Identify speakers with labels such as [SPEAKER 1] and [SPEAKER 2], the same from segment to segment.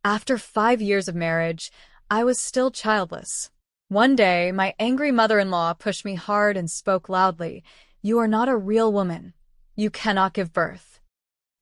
[SPEAKER 1] After 5 years of marriage, I was still childless. One day, my angry mother-in-law pushed me hard and spoke loudly. "You are not a real woman. You cannot give birth."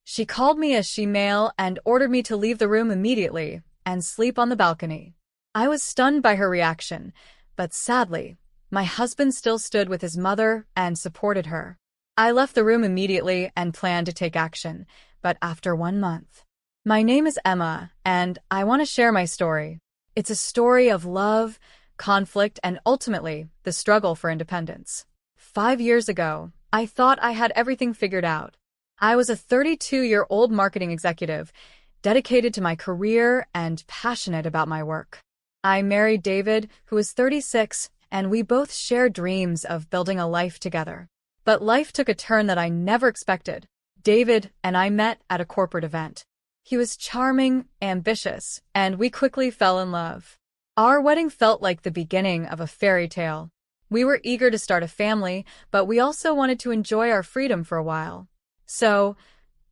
[SPEAKER 1] She called me a she-male and ordered me to leave the room immediately and sleep on the balcony. I was stunned by her reaction, but sadly, my husband still stood with his mother and supported her. I left the room immediately and planned to take action, but after 1 month. My name is Emma, and I want to share my story. It's a story of love, conflict, and ultimately, the struggle for independence. 5 years ago, I thought I had everything figured out. I was a 32-year-old marketing executive, dedicated to my career and passionate about my work. I married David, who was 36, and we both shared dreams of building a life together. But life took a turn that I never expected. David and I met at a corporate event. He was charming, ambitious, and we quickly fell in love. Our wedding felt like the beginning of a fairy tale. We were eager to start a family, but we also wanted to enjoy our freedom for a while. So,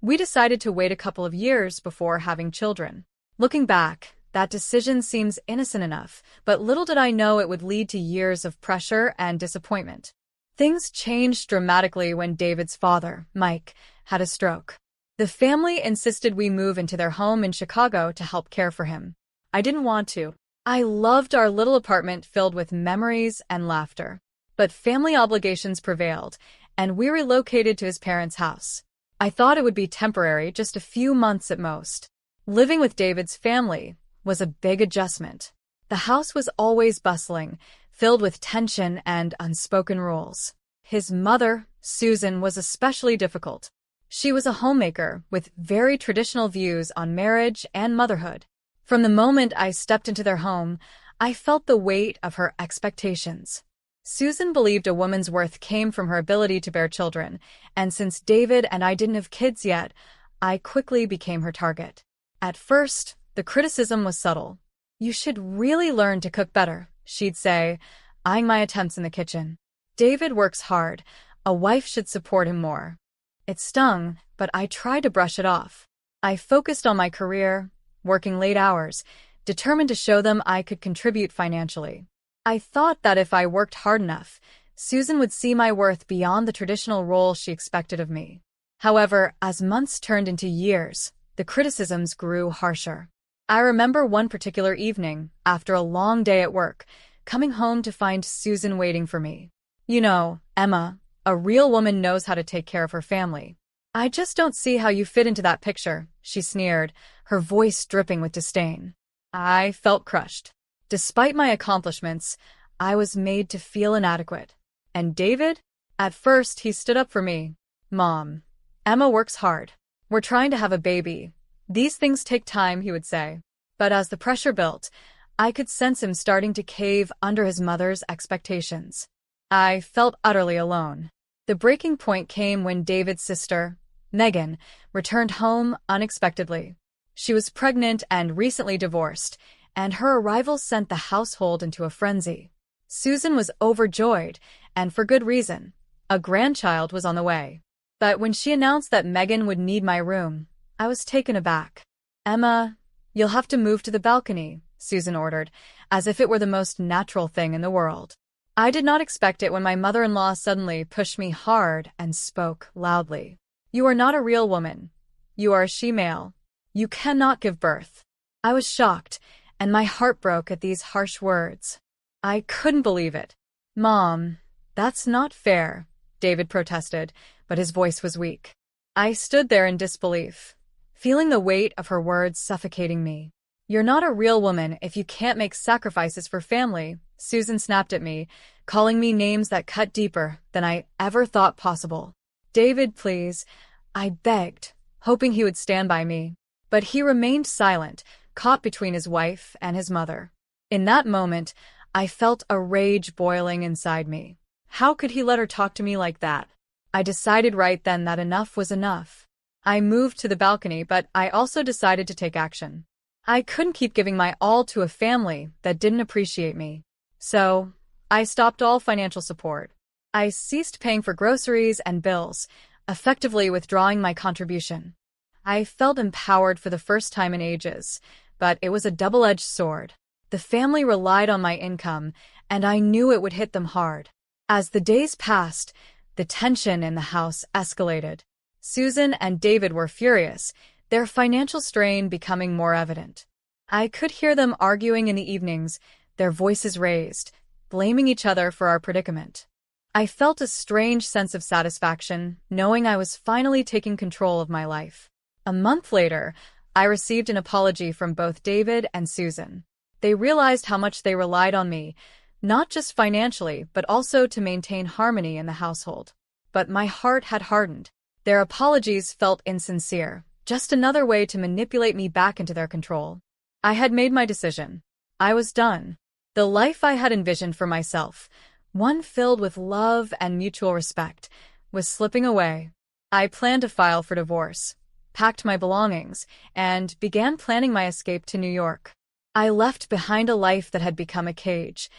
[SPEAKER 1] we decided to wait a couple of years before having children. Looking back, that decision seems innocent enough, but little did I know it would lead to years of pressure and disappointment. Things changed dramatically when David's father, Mike, had a stroke. The family insisted we move into their home in Chicago to help care for him. I didn't want to. I loved our little apartment filled with memories and laughter. But family obligations prevailed, and we relocated to his parents' house. I thought it would be temporary, just a few months at most. Living with David's family was a big adjustment. The house was always bustling, filled with tension and unspoken rules. His mother, Susan, was especially difficult. She was a homemaker with very traditional views on marriage and motherhood. From the moment I stepped into their home, I felt the weight of her expectations. Susan believed a woman's worth came from her ability to bear children, and since David and I didn't have kids yet, I quickly became her target. At first, the criticism was subtle. "You should really learn to cook better," she'd say, eyeing my attempts in the kitchen. "David works hard. A wife should support him more." It stung, but I tried to brush it off. I focused on my career, working late hours, determined to show them I could contribute financially. I thought that if I worked hard enough, Susan would see my worth beyond the traditional role she expected of me. However, as months turned into years, the criticisms grew harsher. I remember one particular evening, after a long day at work, coming home to find Susan waiting for me. "You know, Emma, a real woman knows how to take care of her family. I just don't see how you fit into that picture," she sneered, her voice dripping with disdain. I felt crushed. Despite my accomplishments, I was made to feel inadequate. And David? At first, he stood up for me. "Mom, Emma works hard. We're trying to have a baby. These things take time," he would say. But as the pressure built, I could sense him starting to cave under his mother's expectations. I felt utterly alone. The breaking point came when David's sister, Megan, returned home unexpectedly. She was pregnant and recently divorced, and her arrival sent the household into a frenzy. Susan was overjoyed, and for good reason. A grandchild was on the way. But when she announced that Megan would need my room, I was taken aback. "Emma, you'll have to move to the balcony," Susan ordered, as if it were the most natural thing in the world. I did not expect it when my mother-in-law suddenly pushed me hard and spoke loudly. "You are not a real woman. You are a she-male. You cannot give birth." I was shocked, and my heart broke at these harsh words. I couldn't believe it. "Mom, that's not fair," David protested, but his voice was weak. I stood there in disbelief, feeling the weight of her words suffocating me. "You're not a real woman if you can't make sacrifices for family," Susan snapped at me, calling me names that cut deeper than I ever thought possible. "David, please," I begged, hoping he would stand by me. But he remained silent, caught between his wife and his mother. In that moment, I felt a rage boiling inside me. How could he let her talk to me like that? I decided right then that enough was enough. I moved to the balcony, but I also decided to take action. I couldn't keep giving my all to a family that didn't appreciate me. So, I stopped all financial support. I ceased paying for groceries and bills, effectively withdrawing my contribution. I felt empowered for the first time in ages, but it was a double-edged sword. The family relied on my income, and I knew it would hit them hard. As the days passed, the tension in the house escalated. Susan and David were furious, their financial strain becoming more evident. I could hear them arguing in the evenings, their voices raised, blaming each other for our predicament. I felt a strange sense of satisfaction, knowing I was finally taking control of my life. A month later, I received an apology from both David and Susan. They realized how much they relied on me, not just financially, but also to maintain harmony in the household. But my heart had hardened. Their apologies felt insincere, just another way to manipulate me back into their control. I had made my decision. I was done. The life I had envisioned for myself, one filled with love and mutual respect, was slipping away. I planned to file for divorce, packed my belongings, and began planning my escape to New York. I left behind a life that had become a cage,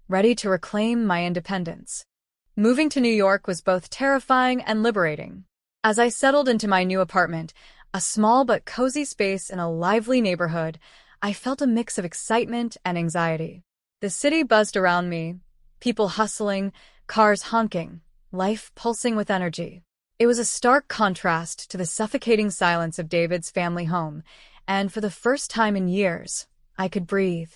[SPEAKER 1] ready to reclaim my independence. Moving to New York was both terrifying and liberating. As I settled into my new apartment, a small but cozy space in a lively neighborhood, I felt a mix of excitement and anxiety. The city buzzed around me, people hustling, cars honking, life pulsing with energy. It was a stark contrast to the suffocating silence of David's family home, and for the first time in years, I could breathe.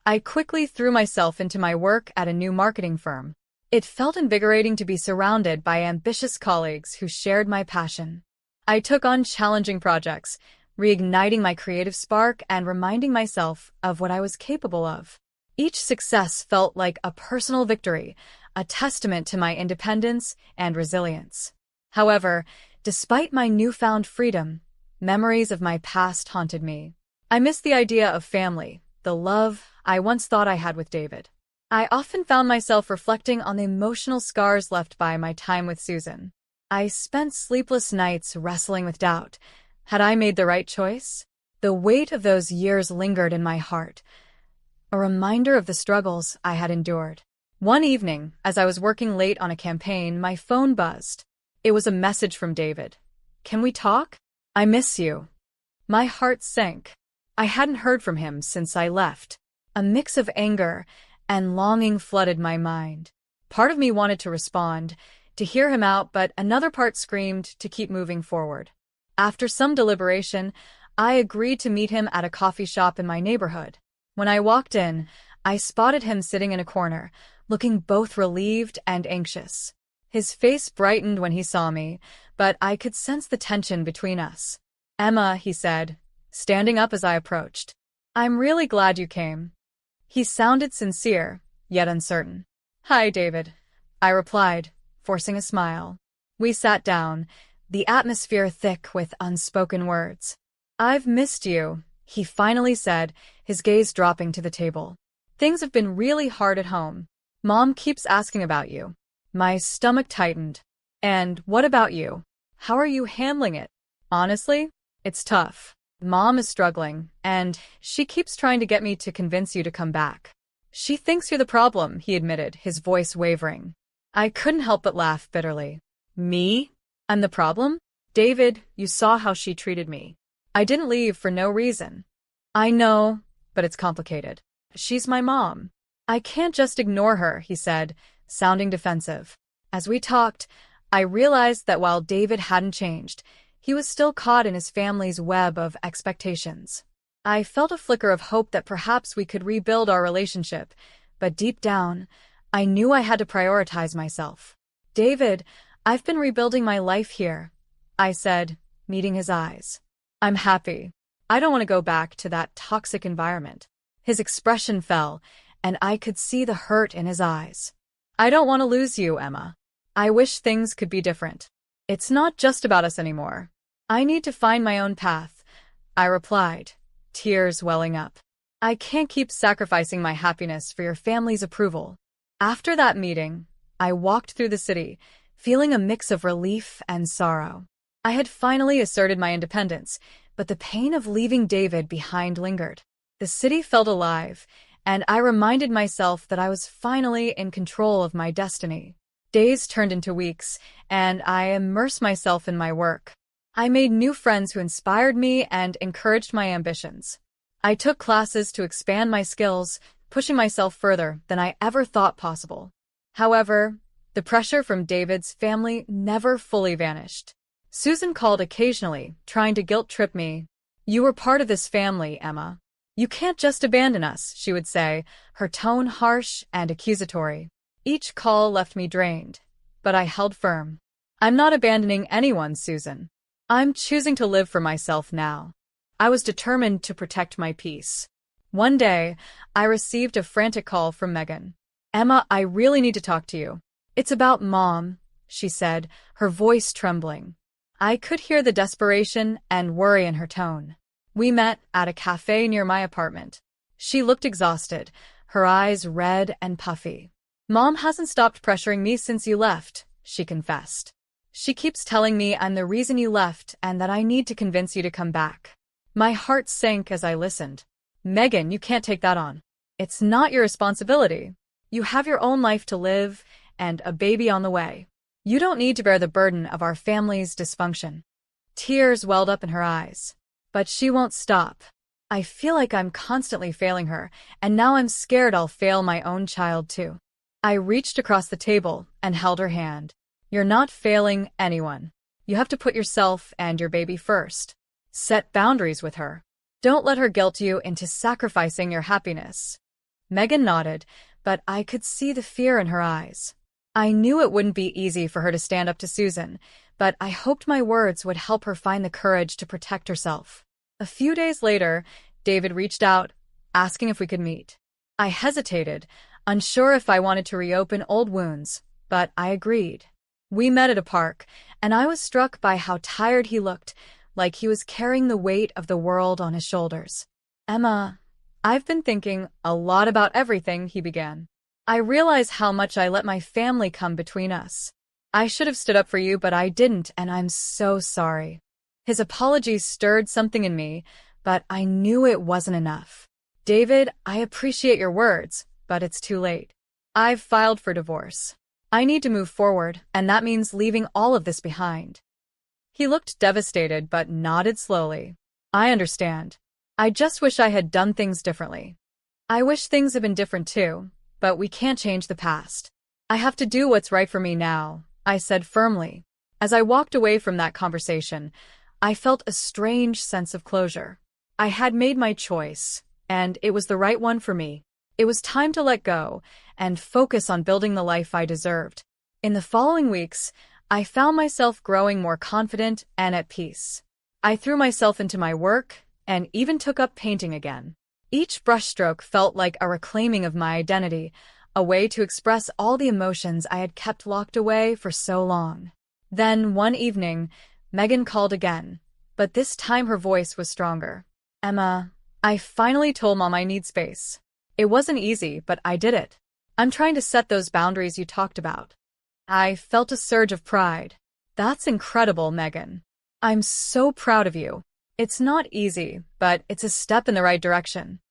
[SPEAKER 1] I quickly threw myself into my work at a new marketing firm. It felt invigorating to be surrounded by ambitious colleagues who shared my passion. I took on challenging projects, reigniting my creative spark and reminding myself of what I was capable of. Each success felt like a personal victory, a testament to my independence and resilience. However, despite my newfound freedom, memories of my past haunted me. I missed the idea of family, the love I once thought I had with David. I often found myself reflecting on the emotional scars left by my time with Susan. I spent sleepless nights wrestling with doubt. Had I made the right choice? The weight of those years lingered in my heart, a reminder of the struggles I had endured. One evening, as I was working late on a campaign, my phone buzzed. It was a message from David. "Can we talk? I miss you." My heart sank. I hadn't heard from him since I left. A mix of anger and longing flooded my mind. Part of me wanted to respond, to hear him out, but another part screamed to keep moving forward. After some deliberation, I agreed to meet him at a coffee shop in my neighborhood. When I walked in, I spotted him sitting in a corner, looking both relieved and anxious. His face brightened when he saw me, but I could sense the tension between us. "Emma," he said, standing up as I approached. "I'm really glad you came." He sounded sincere, yet uncertain. "Hi, David," I replied, forcing a smile. We sat down, the atmosphere thick with unspoken words. "I've missed you," he finally said, his gaze dropping to the table. "Things have been really hard at home. Mom keeps asking about you." My stomach tightened. "And what about you? How are you handling it?" "Honestly, it's tough. Mom is struggling, and she keeps trying to get me to convince you to come back." "She thinks you're the problem," he admitted, his voice wavering. I couldn't help but laugh bitterly. "Me? I'm the problem? David, you saw how she treated me. I didn't leave for no reason." "I know, but it's complicated. She's my mom. I can't just ignore her," he said, sounding defensive. As we talked, I realized that while David hadn't changed, he was still caught in his family's web of expectations. I felt a flicker of hope that perhaps we could rebuild our relationship, but deep down, I knew I had to prioritize myself. "David, I've been rebuilding my life here," I said, meeting his eyes. "I'm happy. I don't want to go back to that toxic environment." His expression fell, and I could see the hurt in his eyes. "I don't want to lose you, Emma. I wish things could be different. It's not just about us anymore. I need to find my own path," I replied, tears welling up. "I can't keep sacrificing my happiness for your family's approval." After that meeting, I walked through the city, feeling a mix of relief and sorrow. I had finally asserted my independence, but the pain of leaving David behind lingered. The city felt alive, and I reminded myself that I was finally in control of my destiny. Days turned into weeks, and I immersed myself in my work. I made new friends who inspired me and encouraged my ambitions. I took classes to expand my skills, pushing myself further than I ever thought possible. However, the pressure from David's family never fully vanished. Susan called occasionally, trying to guilt-trip me. "You were part of this family, Emma. You can't just abandon us," she would say, her tone harsh and accusatory. Each call left me drained, but I held firm. "I'm not abandoning anyone, Susan. I'm choosing to live for myself now." I was determined to protect my peace. One day, I received a frantic call from Megan. "Emma, I really need to talk to you." "It's about Mom," she said, her voice trembling. I could hear the desperation and worry in her tone. We met at a cafe near my apartment. She looked exhausted, her eyes red and puffy. "Mom hasn't stopped pressuring me since you left," she confessed. "She keeps telling me I'm the reason you left and that I need to convince you to come back." My heart sank as I listened. "Megan, you can't take that on. It's not your responsibility. You have your own life to live and a baby on the way. You don't need to bear the burden of our family's dysfunction." Tears welled up in her eyes. But she won't stop. "I feel like I'm constantly failing her, and now I'm scared I'll fail my own child too." I reached across the table and held her hand. "You're not failing anyone. You have to put yourself and your baby first. Set boundaries with her. Don't let her guilt you into sacrificing your happiness." Megan nodded, but I could see the fear in her eyes. I knew it wouldn't be easy for her to stand up to Susan, but I hoped my words would help her find the courage to protect herself. A few days later, David reached out, asking if we could meet. I hesitated, unsure if I wanted to reopen old wounds, but I agreed. We met at a park, and I was struck by how tired he looked, like he was carrying the weight of the world on his shoulders. "Emma, I've been thinking a lot about everything," he began. "I realize how much I let my family come between us. I should have stood up for you, but I didn't, and I'm so sorry." His apologies stirred something in me, but I knew it wasn't enough. "David, I appreciate your words, but it's too late. I've filed for divorce. I need to move forward, and that means leaving all of this behind." He looked devastated but nodded slowly. "I understand. I just wish I had done things differently." "I wish things had been different too, but we can't change the past. I have to do what's right for me now," I said firmly. As I walked away from that conversation, I felt a strange sense of closure. I had made my choice, and it was the right one for me. It was time to let go and focus on building the life I deserved. In the following weeks, I found myself growing more confident and at peace. I threw myself into my work and even took up painting again. Each brushstroke felt like a reclaiming of my identity, a way to express all the emotions I had kept locked away for so long. Then, one evening, Megan called again, but this time her voice was stronger. "Emma, I finally told Mom I need space. It wasn't easy, but I did it. I'm trying to set those boundaries you talked about." I felt a surge of pride. "That's incredible, Megan. I'm so proud of you. It's not easy, but it's a step in the right direction."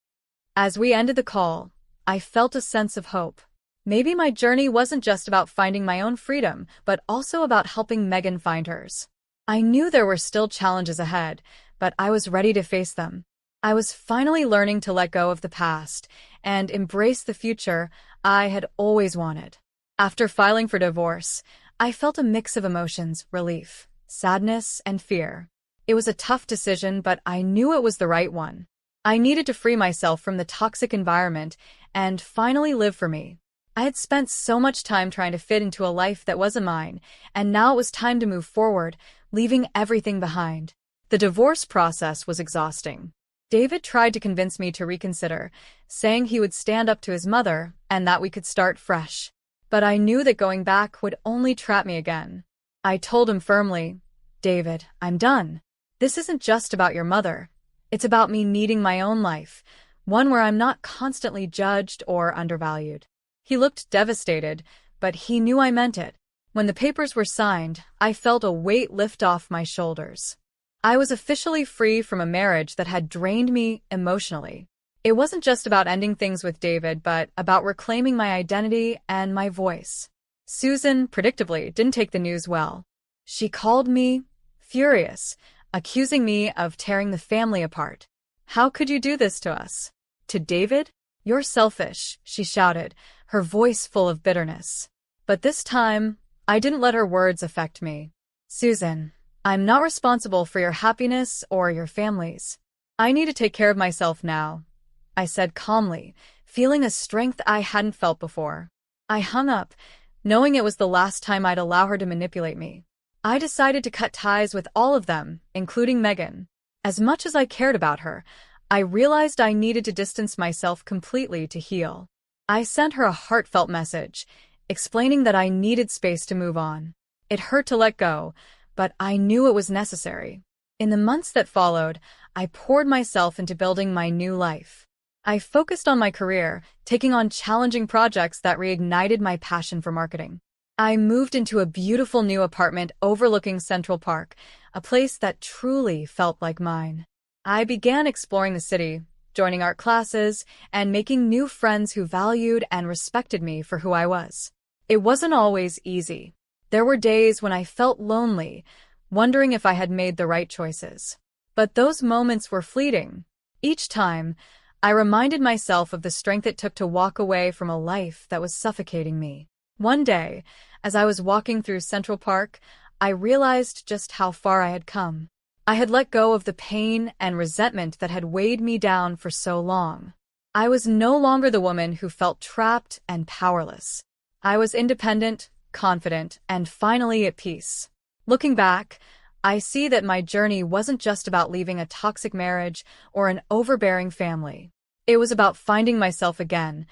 [SPEAKER 1] As we ended the call, I felt a sense of hope. Maybe my journey wasn't just about finding my own freedom, but also about helping Megan find hers. I knew there were still challenges ahead, but I was ready to face them. I was finally learning to let go of the past and embrace the future I had always wanted. After filing for divorce, I felt a mix of emotions: relief, sadness, and fear. It was a tough decision, but I knew it was the right one. I needed to free myself from the toxic environment and finally live for me. I had spent so much time trying to fit into a life that wasn't mine, and now it was time to move forward, leaving everything behind. The divorce process was exhausting. David tried to convince me to reconsider, saying he would stand up to his mother and that we could start fresh. But I knew that going back would only trap me again. I told him firmly, "David, I'm done. This isn't just about your mother. It's about me needing my own life, one where I'm not constantly judged or undervalued." He looked devastated, but he knew I meant it. When the papers were signed, I felt a weight lift off my shoulders. I was officially free from a marriage that had drained me emotionally. It wasn't just about ending things with David, but about reclaiming my identity and my voice. Susan, predictably, didn't take the news well. She called me furious, accusing me of tearing the family apart. How could you do this to us? To David? You're selfish, she shouted, her voice full of bitterness. But this time, I didn't let her words affect me. Susan, I'm not responsible for your happiness or your family's. I need to take care of myself now, I said calmly, feeling a strength I hadn't felt before. I hung up, knowing it was the last time I'd allow her to manipulate me. I decided to cut ties with all of them, including Megan. As much as I cared about her, I realized I needed to distance myself completely to heal. I sent her a heartfelt message, explaining that I needed space to move on. It hurt to let go, but I knew it was necessary. In the months that followed, I poured myself into building my new life. I focused on my career, taking on challenging projects that reignited my passion for marketing. I moved into a beautiful new apartment overlooking Central Park, a place that truly felt like mine. I began exploring the city, joining art classes, and making new friends who valued and respected me for who I was. It wasn't always easy. There were days when I felt lonely, wondering if I had made the right choices. But those moments were fleeting. Each time, I reminded myself of the strength it took to walk away from a life that was suffocating me. One day, as I was walking through Central Park, I realized just how far I had come. I had let go of the pain and resentment that had weighed me down for so long. I was no longer the woman who felt trapped and powerless. I was independent, confident, and finally at peace. Looking back, I see that my journey wasn't just about leaving a toxic marriage or an overbearing family. It was about finding myself again,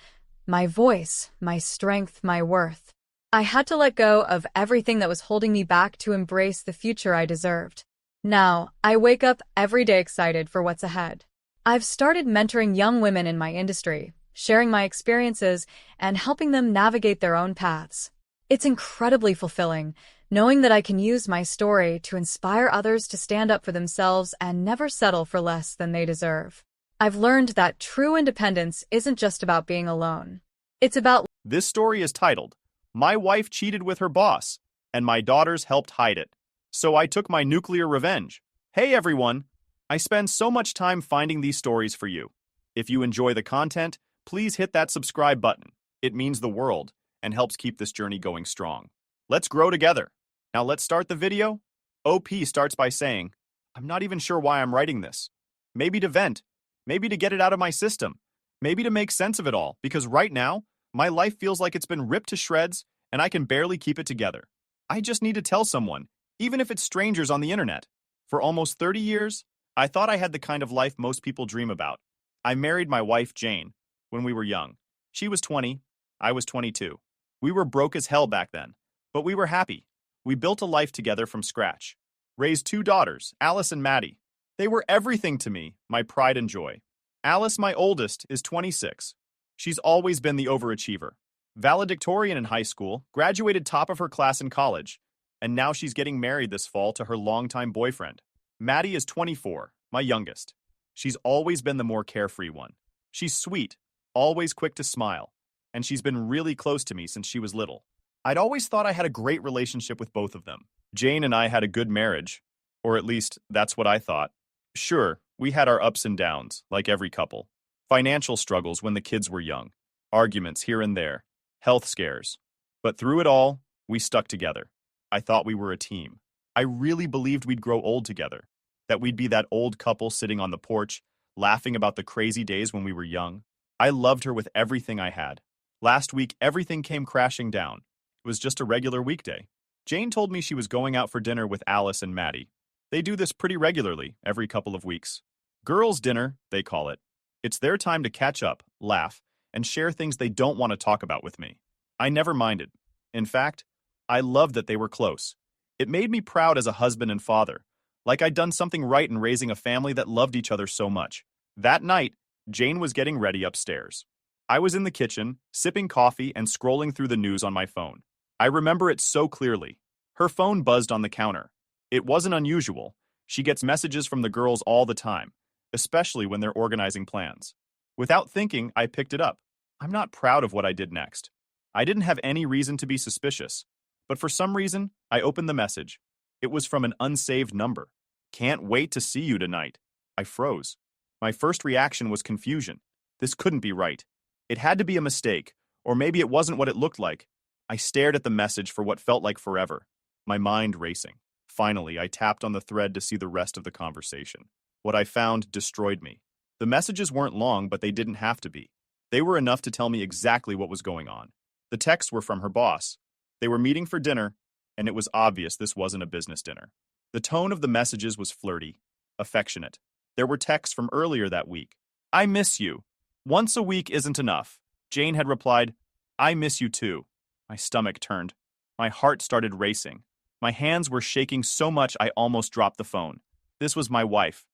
[SPEAKER 1] my voice, my strength, my worth. I had to let go of everything that was holding me back to embrace the future I deserved. Now, I wake up every day excited for what's ahead. I've started mentoring young women in my industry, sharing my experiences, and helping them navigate their own paths. It's incredibly fulfilling, knowing that I can use my story to inspire others to stand up for themselves and never settle for less than they deserve. I've learned that true independence isn't just about being alone. It's about...
[SPEAKER 2] This story is titled, "My Wife Cheated with Her Boss, and My Daughters Helped Hide It. So I Took My Nuclear Revenge." Hey everyone! I spend so much time finding these stories for you. If you enjoy the content, please hit that subscribe button. It means the world and helps keep this journey going strong. Let's grow together. Now let's start the video. OP starts by saying, "I'm not even sure why I'm writing this. Maybe to vent, maybe to get it out of my system, maybe to make sense of it all, because right now, my life feels like it's been ripped to shreds and I can barely keep it together. I just need to tell someone, even if it's strangers on the internet. For almost 30 years, I thought I had the kind of life most people dream about. I married my wife, Jane, when we were young. She was 20, I was 22. We were broke as hell back then, but we were happy. We built a life together from scratch. Raised 2 daughters, Alice and Maddie. They were everything to me, my pride and joy. Alice, my oldest, is 26. She's always been the overachiever. Valedictorian in high school, graduated top of her class in college, and now she's getting married this fall to her longtime boyfriend. Maddie is 24, my youngest. She's always been the more carefree one. She's sweet, always quick to smile, and she's been really close to me since she was little. I'd always thought I had a great relationship with both of them. Jane and I had a good marriage, or at least that's what I thought. Sure, we had our ups and downs, like every couple. Financial struggles when the kids were young, arguments here and there, health scares. But through it all, we stuck together. I thought we were a team. I really believed we'd grow old together, that we'd be that old couple sitting on the porch, laughing about the crazy days when we were young. I loved her with everything I had. Last week, everything came crashing down. It was just a regular weekday. Jane told me she was going out for dinner with Alice and Maddie. They do this pretty regularly, every couple of weeks. Girls' dinner, they call it. It's their time to catch up, laugh, and share things they don't want to talk about with me. I never minded. In fact, I loved that they were close. It made me proud as a husband and father, like I'd done something right in raising a family that loved each other so much. That night, Jane was getting ready upstairs. I was in the kitchen, sipping coffee and scrolling through the news on my phone. I remember it so clearly. Her phone buzzed on the counter. It wasn't unusual. She gets messages from the girls all the time, especially when they're organizing plans. Without thinking, I picked it up. I'm not proud of what I did next. I didn't have any reason to be suspicious, but for some reason, I opened the message. It was from an unsaved number. "Can't wait to see you tonight." I froze. My first reaction was confusion. This couldn't be right. It had to be a mistake, or maybe it wasn't what it looked like. I stared at the message for what felt like forever, my mind racing. Finally, I tapped on the thread to see the rest of the conversation. What I found destroyed me. The messages weren't long, but they didn't have to be. They were enough to tell me exactly what was going on. The texts were from her boss. They were meeting for dinner, and it was obvious this wasn't a business dinner. The tone of the messages was flirty, affectionate. There were texts from earlier that week. I miss you. Once a week isn't enough. Jane had replied, I miss you too. My stomach turned. My heart started racing. My hands were shaking so much I almost dropped the phone. This was my wife.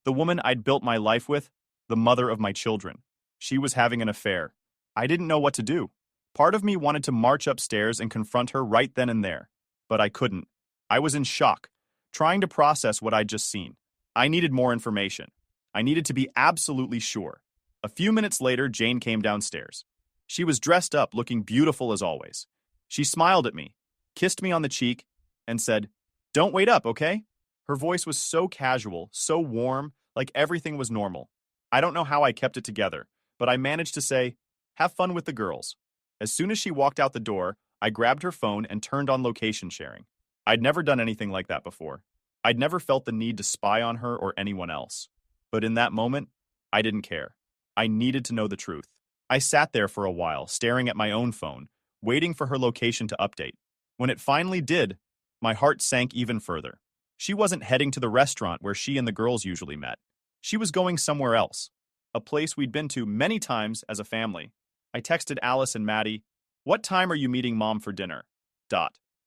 [SPEAKER 2] The woman I'd built my life with, the mother of my children. She was having an affair. I didn't know what to do. Part of me wanted to march upstairs and confront her right then and there. But I couldn't. I was in shock, trying to process what I'd just seen. I needed more information. I needed to be absolutely sure. A few minutes later, Jane came downstairs. She was dressed up, looking beautiful as always. She smiled at me, kissed me on the cheek, and said, Don't wait up, okay? Her voice was so casual, so warm, like everything was normal. I don't know how I kept it together, but I managed to say, Have fun with the girls. As soon as she walked out the door, I grabbed her phone and turned on location sharing. I'd never done anything like that before. I'd never felt the need to spy on her or anyone else. But in that moment, I didn't care. I needed to know the truth. I sat there for a while, staring at my own phone, waiting for her location to update. When it finally did, my heart sank even further. She wasn't heading to the restaurant where she and the girls usually met. She was going somewhere else, a place we'd been to many times as a family. I texted Alice and Maddie, What time are you meeting Mom for dinner?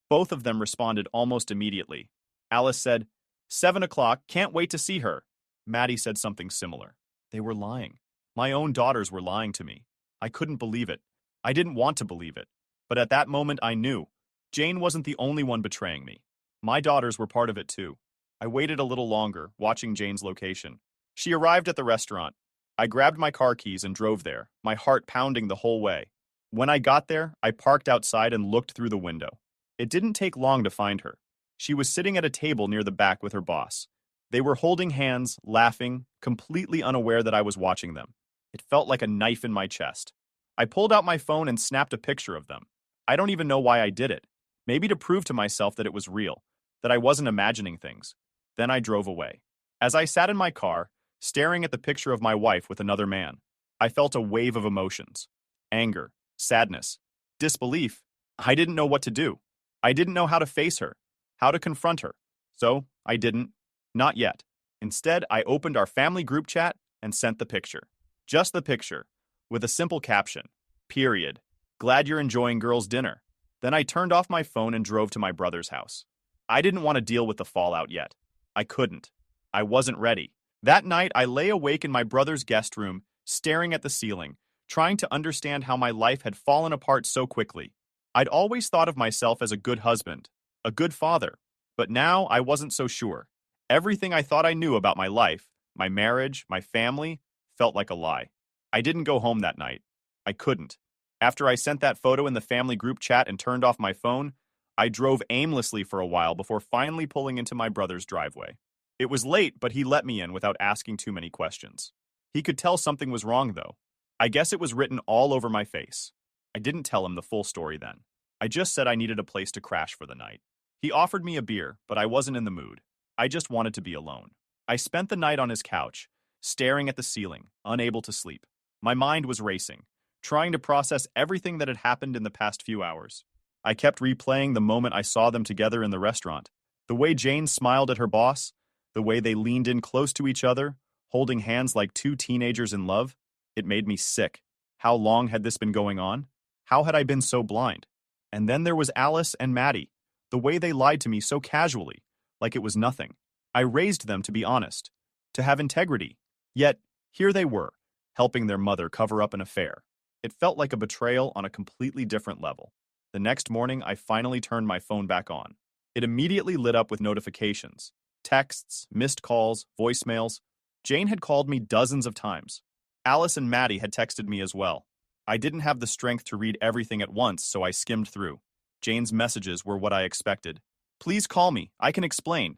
[SPEAKER 2] Both of them responded almost immediately. Alice said, 7 o'clock, can't wait to see her. Maddie said something similar. They were lying. My own daughters were lying to me. I couldn't believe it. I didn't want to believe it. But at that moment I knew. Jane wasn't the only one betraying me. My daughters were part of it too. I waited a little longer, watching Jane's location. She arrived at the restaurant. I grabbed my car keys and drove there, my heart pounding the whole way. When I got there, I parked outside and looked through the window. It didn't take long to find her. She was sitting at a table near the back with her boss. They were holding hands, laughing, completely unaware that I was watching them. It felt like a knife in my chest. I pulled out my phone and snapped a picture of them. I don't even know why I did it. Maybe to prove to myself that it was real, that I wasn't imagining things. Then I drove away. As I sat in my car, staring at the picture of my wife with another man, I felt a wave of emotions. Anger, sadness, disbelief. I didn't know what to do. I didn't know how to face her, how to confront her. So, I didn't. Not yet. Instead, I opened our family group chat and sent the picture. Just the picture, with a simple caption. Period. Glad you're enjoying girls' dinner. Then I turned off my phone and drove to my brother's house. I didn't want to deal with the fallout yet. I couldn't. I wasn't ready. That night, I lay awake in my brother's guest room, staring at the ceiling, trying to understand how my life had fallen apart so quickly. I'd always thought of myself as a good husband, a good father, but now I wasn't so sure. Everything I thought I knew about my life, my marriage, my family, felt like a lie. I didn't go home that night. I couldn't. After I sent that photo in the family group chat and turned off my phone, I drove aimlessly for a while before finally pulling into my brother's driveway. It was late, but he let me in without asking too many questions. He could tell something was wrong, though. I guess it was written all over my face. I didn't tell him the full story then. I just said I needed a place to crash for the night. He offered me a beer, but I wasn't in the mood. I just wanted to be alone. I spent the night on his couch, staring at the ceiling, unable to sleep. My mind was racing, trying to process everything that had happened in the past few hours. I kept replaying the moment I saw them together in the restaurant. The way Jane smiled at her boss, the way they leaned in close to each other, holding hands like two teenagers in love. It made me sick. How long had this been going on? How had I been so blind? And then there was Alice and Maddie, the way they lied to me so casually, like it was nothing. I raised them to be honest, to have integrity. Yet, here they were, helping their mother cover up an affair. It felt like a betrayal on a completely different level. The next morning, I finally turned my phone back on. It immediately lit up with notifications, texts, missed calls, voicemails. Jane had called me dozens of times. Alice and Maddie had texted me as well. I didn't have the strength to read everything at once, so I skimmed through. Jane's messages were what I expected. Please call me. I can explain.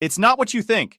[SPEAKER 2] It's not what you think.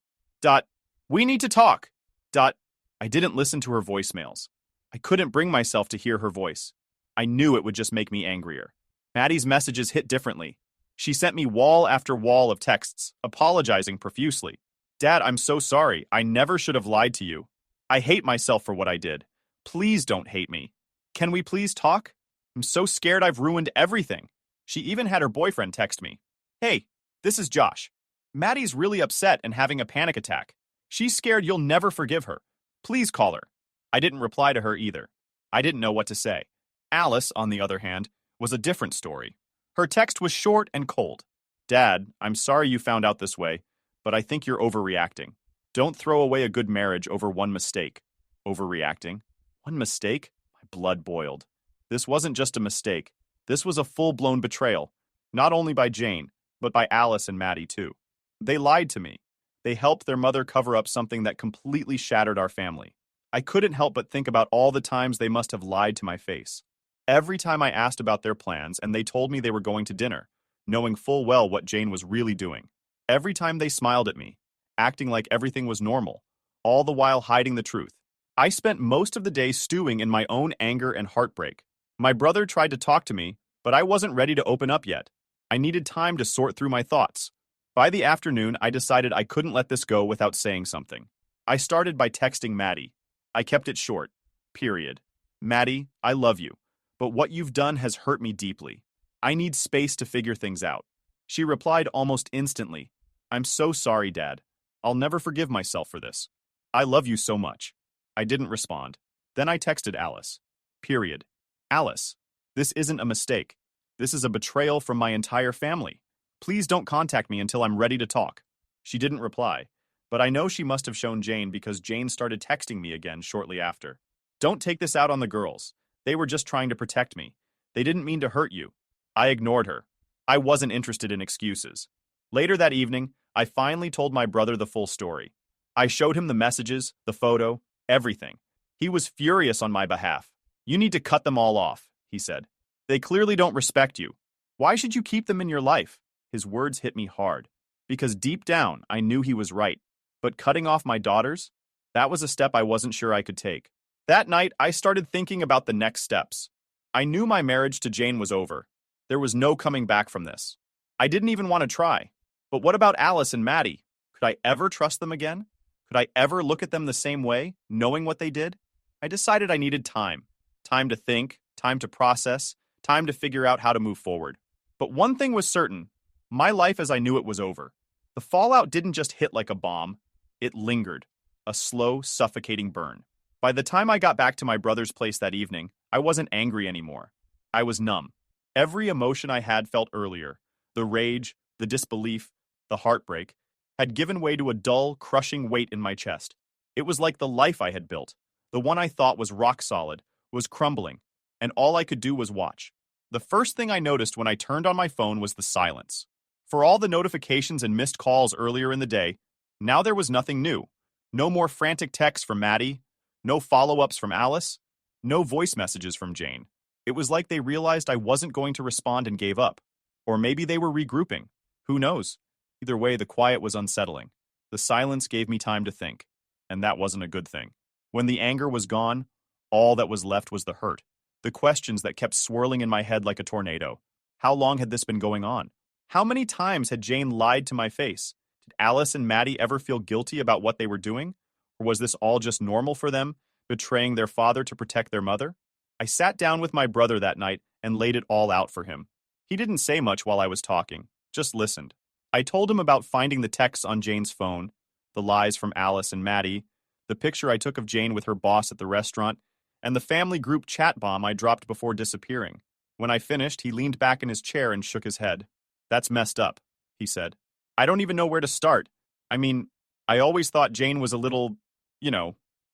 [SPEAKER 2] We need to talk. Dot. I didn't listen to her voicemails. I couldn't bring myself to hear her voice. I knew it would just make me angrier. Maddie's messages hit differently. She sent me wall after wall of texts, apologizing profusely. Dad, I'm so sorry. I never should have lied to you. I hate myself for what I did. Please don't hate me. Can we please talk? I'm so scared I've ruined everything. She even had her boyfriend text me. Hey, this is Josh. Maddie's really upset and having a panic attack. She's scared you'll never forgive her. Please call her. I didn't reply to her either. I didn't know what to say. Alice, on the other hand, was a different story. Her text was short and cold. Dad, I'm sorry you found out this way, but I think you're overreacting. Don't throw away a good marriage over one mistake. Overreacting? One mistake? My blood boiled. This wasn't just a mistake. This was a full-blown betrayal, not only by Jane, but by Alice and Maddie too. They lied to me. They helped their mother cover up something that completely shattered our family. I couldn't help but think about all the times they must have lied to my face. Every time I asked about their plans and they told me they were going to dinner, knowing full well what Jane was really doing. Every time they smiled at me, acting like everything was normal, all the while hiding the truth. I spent most of the day stewing in my own anger and heartbreak. My brother tried to talk to me, but I wasn't ready to open up yet. I needed time to sort through my thoughts. By the afternoon, I decided I couldn't let this go without saying something. I started by texting Maddie. I kept it short. Period. Maddie, I love you, but what you've done has hurt me deeply. I need space to figure things out. She replied almost instantly. I'm so sorry, Dad. I'll never forgive myself for this. I love you so much. I didn't respond. Then I texted Alice. Period. Alice, this isn't a mistake. This is a betrayal from my entire family. Please don't contact me until I'm ready to talk. She didn't reply, but I know she must have shown Jane because Jane started texting me again shortly after. Don't take this out on the girls. They were just trying to protect me. They didn't mean to hurt you. I ignored her. I wasn't interested in excuses. Later that evening, I finally told my brother the full story. I showed him the messages, the photo, everything. He was furious on my behalf. You need to cut them all off, he said. They clearly don't respect you. Why should you keep them in your life? His words hit me hard, because deep down I knew he was right. But cutting off my daughters? That was a step I wasn't sure I could take. That night, I started thinking about the next steps. I knew my marriage to Jane was over. There was no coming back from this. I didn't even want to try. But what about Alice and Maddie? Could I ever trust them again? Could I ever look at them the same way, knowing what they did? I decided I needed time. Time to think, time to process, time to figure out how to move forward. But one thing was certain. My life as I knew it was over. The fallout didn't just hit like a bomb. It lingered. A slow, suffocating burn. By the time I got back to my brother's place that evening, I wasn't angry anymore. I was numb. Every emotion I had felt earlier, the rage, the disbelief, the heartbreak, had given way to a dull, crushing weight in my chest. It was like the life I had built, the one I thought was rock solid, was crumbling, and all I could do was watch. The first thing I noticed when I turned on my phone was the silence. For all the notifications and missed calls earlier in the day, now there was nothing new. No more frantic texts from Maddie, no follow-ups from Alice, no voice messages from Jane. It was like they realized I wasn't going to respond and gave up. Or maybe they were regrouping. Who knows? Either way, the quiet was unsettling. The silence gave me time to think, and that wasn't a good thing. When the anger was gone, all that was left was the hurt. The questions that kept swirling in my head like a tornado. How long had this been going on? How many times had Jane lied to my face? Did Alice and Maddie ever feel guilty about what they were doing? Or was this all just normal for them, betraying their father to protect their mother? I sat down with my brother that night and laid it all out for him. He didn't say much while I was talking, just listened. I told him about finding the texts on Jane's phone, the lies from Alice and Maddie, the picture I took of Jane with her boss at the restaurant, and the family group chat bomb I dropped before disappearing. When I finished, he leaned back in his chair and shook his head. That's messed up, he said. I don't even know where to start. I mean, I always thought Jane was a little,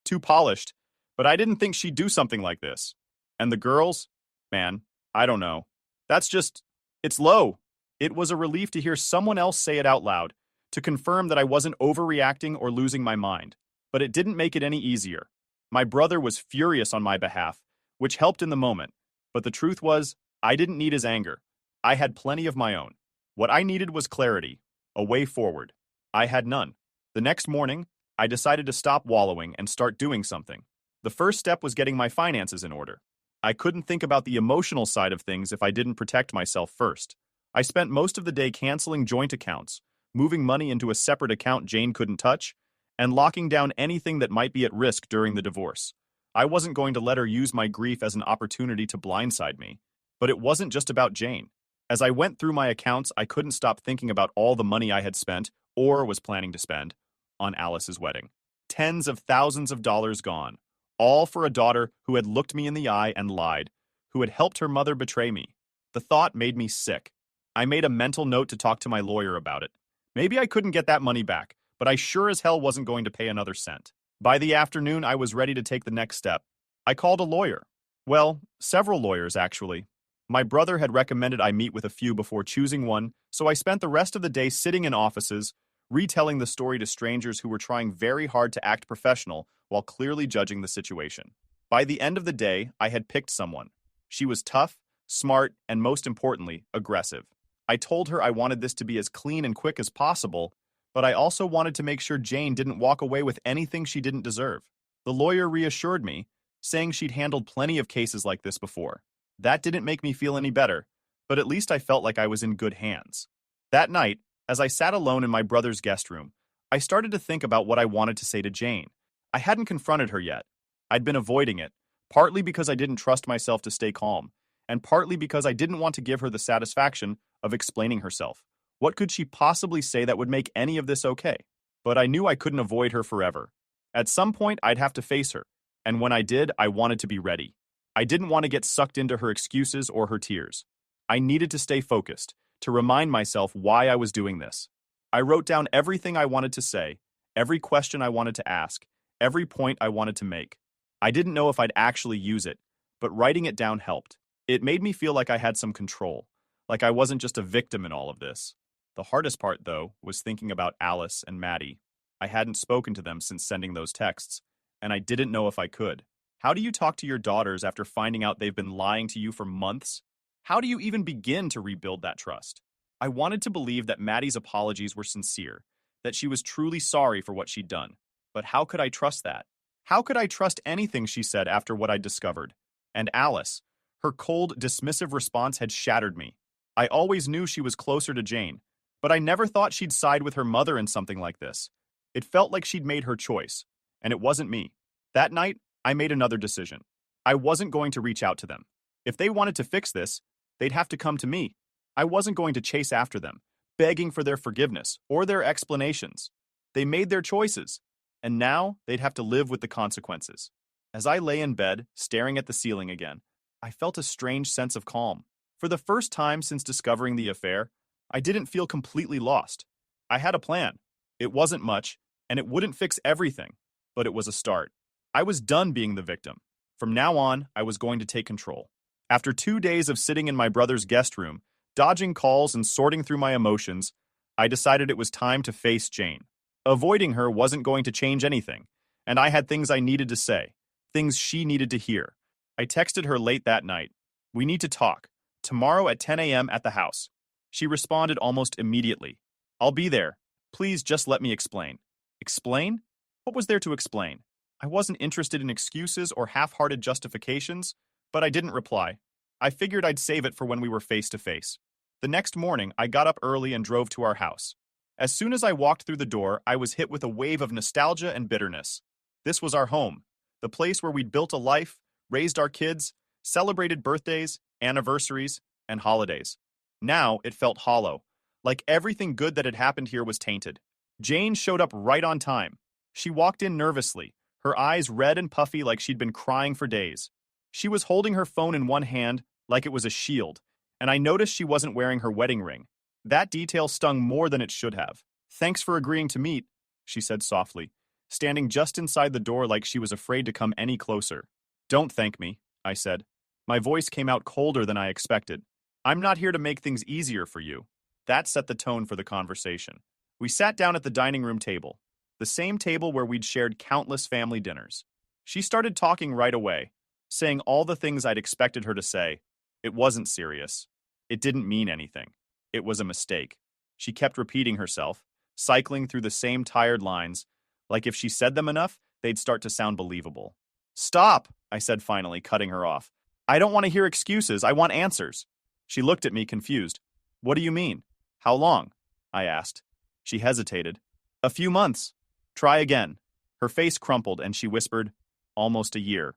[SPEAKER 2] too polished, but I didn't think she'd do something like this. And the girls? Man, I don't know. It's low. It was a relief to hear someone else say it out loud, to confirm that I wasn't overreacting or losing my mind. But it didn't make it any easier. My brother was furious on my behalf, which helped in the moment. But the truth was, I didn't need his anger. I had plenty of my own. What I needed was clarity, a way forward. I had none. The next morning, I decided to stop wallowing and start doing something. The first step was getting my finances in order. I couldn't think about the emotional side of things if I didn't protect myself first. I spent most of the day canceling joint accounts, moving money into a separate account Jane couldn't touch, and locking down anything that might be at risk during the divorce. I wasn't going to let her use my grief as an opportunity to blindside me. But it wasn't just about Jane. As I went through my accounts, I couldn't stop thinking about all the money I had spent, or was planning to spend, on Alice's wedding. Tens of thousands of dollars gone. All for a daughter who had looked me in the eye and lied, who had helped her mother betray me. The thought made me sick. I made a mental note to talk to my lawyer about it. Maybe I couldn't get that money back, but I sure as hell wasn't going to pay another cent. By the afternoon, I was ready to take the next step. I called a lawyer. Well, several lawyers, actually. My brother had recommended I meet with a few before choosing one, so I spent the rest of the day sitting in offices, retelling the story to strangers who were trying very hard to act professional while clearly judging the situation. By the end of the day, I had picked someone. She was tough, smart, and most importantly, aggressive. I told her I wanted this to be as clean and quick as possible, but I also wanted to make sure Jane didn't walk away with anything she didn't deserve. The lawyer reassured me, saying she'd handled plenty of cases like this before. That didn't make me feel any better, but at least I felt like I was in good hands. That night, as I sat alone in my brother's guest room, I started to think about what I wanted to say to Jane. I hadn't confronted her yet. I'd been avoiding it, partly because I didn't trust myself to stay calm, and partly because I didn't want to give her the satisfaction of explaining herself. What could she possibly say that would make any of this okay? But I knew I couldn't avoid her forever. At some point, I'd have to face her, and when I did, I wanted to be ready. I didn't want to get sucked into her excuses or her tears. I needed to stay focused, to remind myself why I was doing this. I wrote down everything I wanted to say, every question I wanted to ask, every point I wanted to make. I didn't know if I'd actually use it, but writing it down helped. It made me feel like I had some control, like I wasn't just a victim in all of this. The hardest part, though, was thinking about Alice and Maddie. I hadn't spoken to them since sending those texts, and I didn't know if I could. How do you talk to your daughters after finding out they've been lying to you for months? How do you even begin to rebuild that trust? I wanted to believe that Maddie's apologies were sincere, that she was truly sorry for what she'd done. But how could I trust that? How could I trust anything she said after what I'd discovered? And Alice, her cold, dismissive response had shattered me. I always knew she was closer to Jane, but I never thought she'd side with her mother in something like this. It felt like she'd made her choice, and it wasn't me. That night, I made another decision. I wasn't going to reach out to them. If they wanted to fix this, they'd have to come to me. I wasn't going to chase after them, begging for their forgiveness or their explanations. They made their choices, and now they'd have to live with the consequences. As I lay in bed, staring at the ceiling again, I felt a strange sense of calm. For the first time since discovering the affair, I didn't feel completely lost. I had a plan. It wasn't much, and it wouldn't fix everything, but it was a start. I was done being the victim. From now on, I was going to take control. After 2 days of sitting in my brother's guest room, dodging calls and sorting through my emotions, I decided it was time to face Jane. Avoiding her wasn't going to change anything, and I had things I needed to say, things she needed to hear. I texted her late that night. "We need to talk. Tomorrow at 10 a.m. at the house." She responded almost immediately. "I'll be there. Please just let me explain." Explain? What was there to explain? I wasn't interested in excuses or half-hearted justifications, but I didn't reply. I figured I'd save it for when we were face to face. The next morning, I got up early and drove to our house. As soon as I walked through the door, I was hit with a wave of nostalgia and bitterness. This was our home, the place where we'd built a life, raised our kids, celebrated birthdays, anniversaries, and holidays. Now it felt hollow, like everything good that had happened here was tainted. Jane showed up right on time. She walked in nervously, her eyes red and puffy like she'd been crying for days. She was holding her phone in one hand like it was a shield, and I noticed she wasn't wearing her wedding ring. That detail stung more than it should have. "Thanks for agreeing to meet," she said softly, standing just inside the door like she was afraid to come any closer. "Don't thank me," I said. My voice came out colder than I expected. "I'm not here to make things easier for you." That set the tone for the conversation. We sat down at the dining room table, the same table where we'd shared countless family dinners. She started talking right away, saying all the things I'd expected her to say. It wasn't serious. It didn't mean anything. It was a mistake. She kept repeating herself, cycling through the same tired lines, Like if she said them enough, they'd start to sound believable. Stop, I said finally, cutting her off. I don't want to hear excuses, I want answers. She looked at me confused. What do you mean? How long? I asked. She hesitated. A few months. Try again. Her face crumpled and she whispered, almost a year.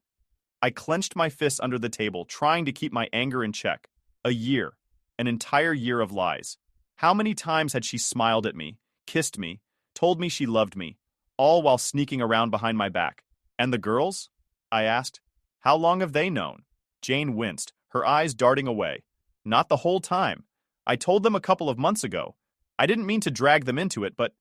[SPEAKER 2] I clenched my fists under the table, trying to keep my anger in check. A year. An entire year of lies. How many times had she smiled at me, kissed me, told me she loved me, all while sneaking around behind my back? And the girls? I asked. How long have they known? Jane winced, her eyes darting away. Not the whole time. I told them a couple of months ago. I didn't mean to drag them into it, but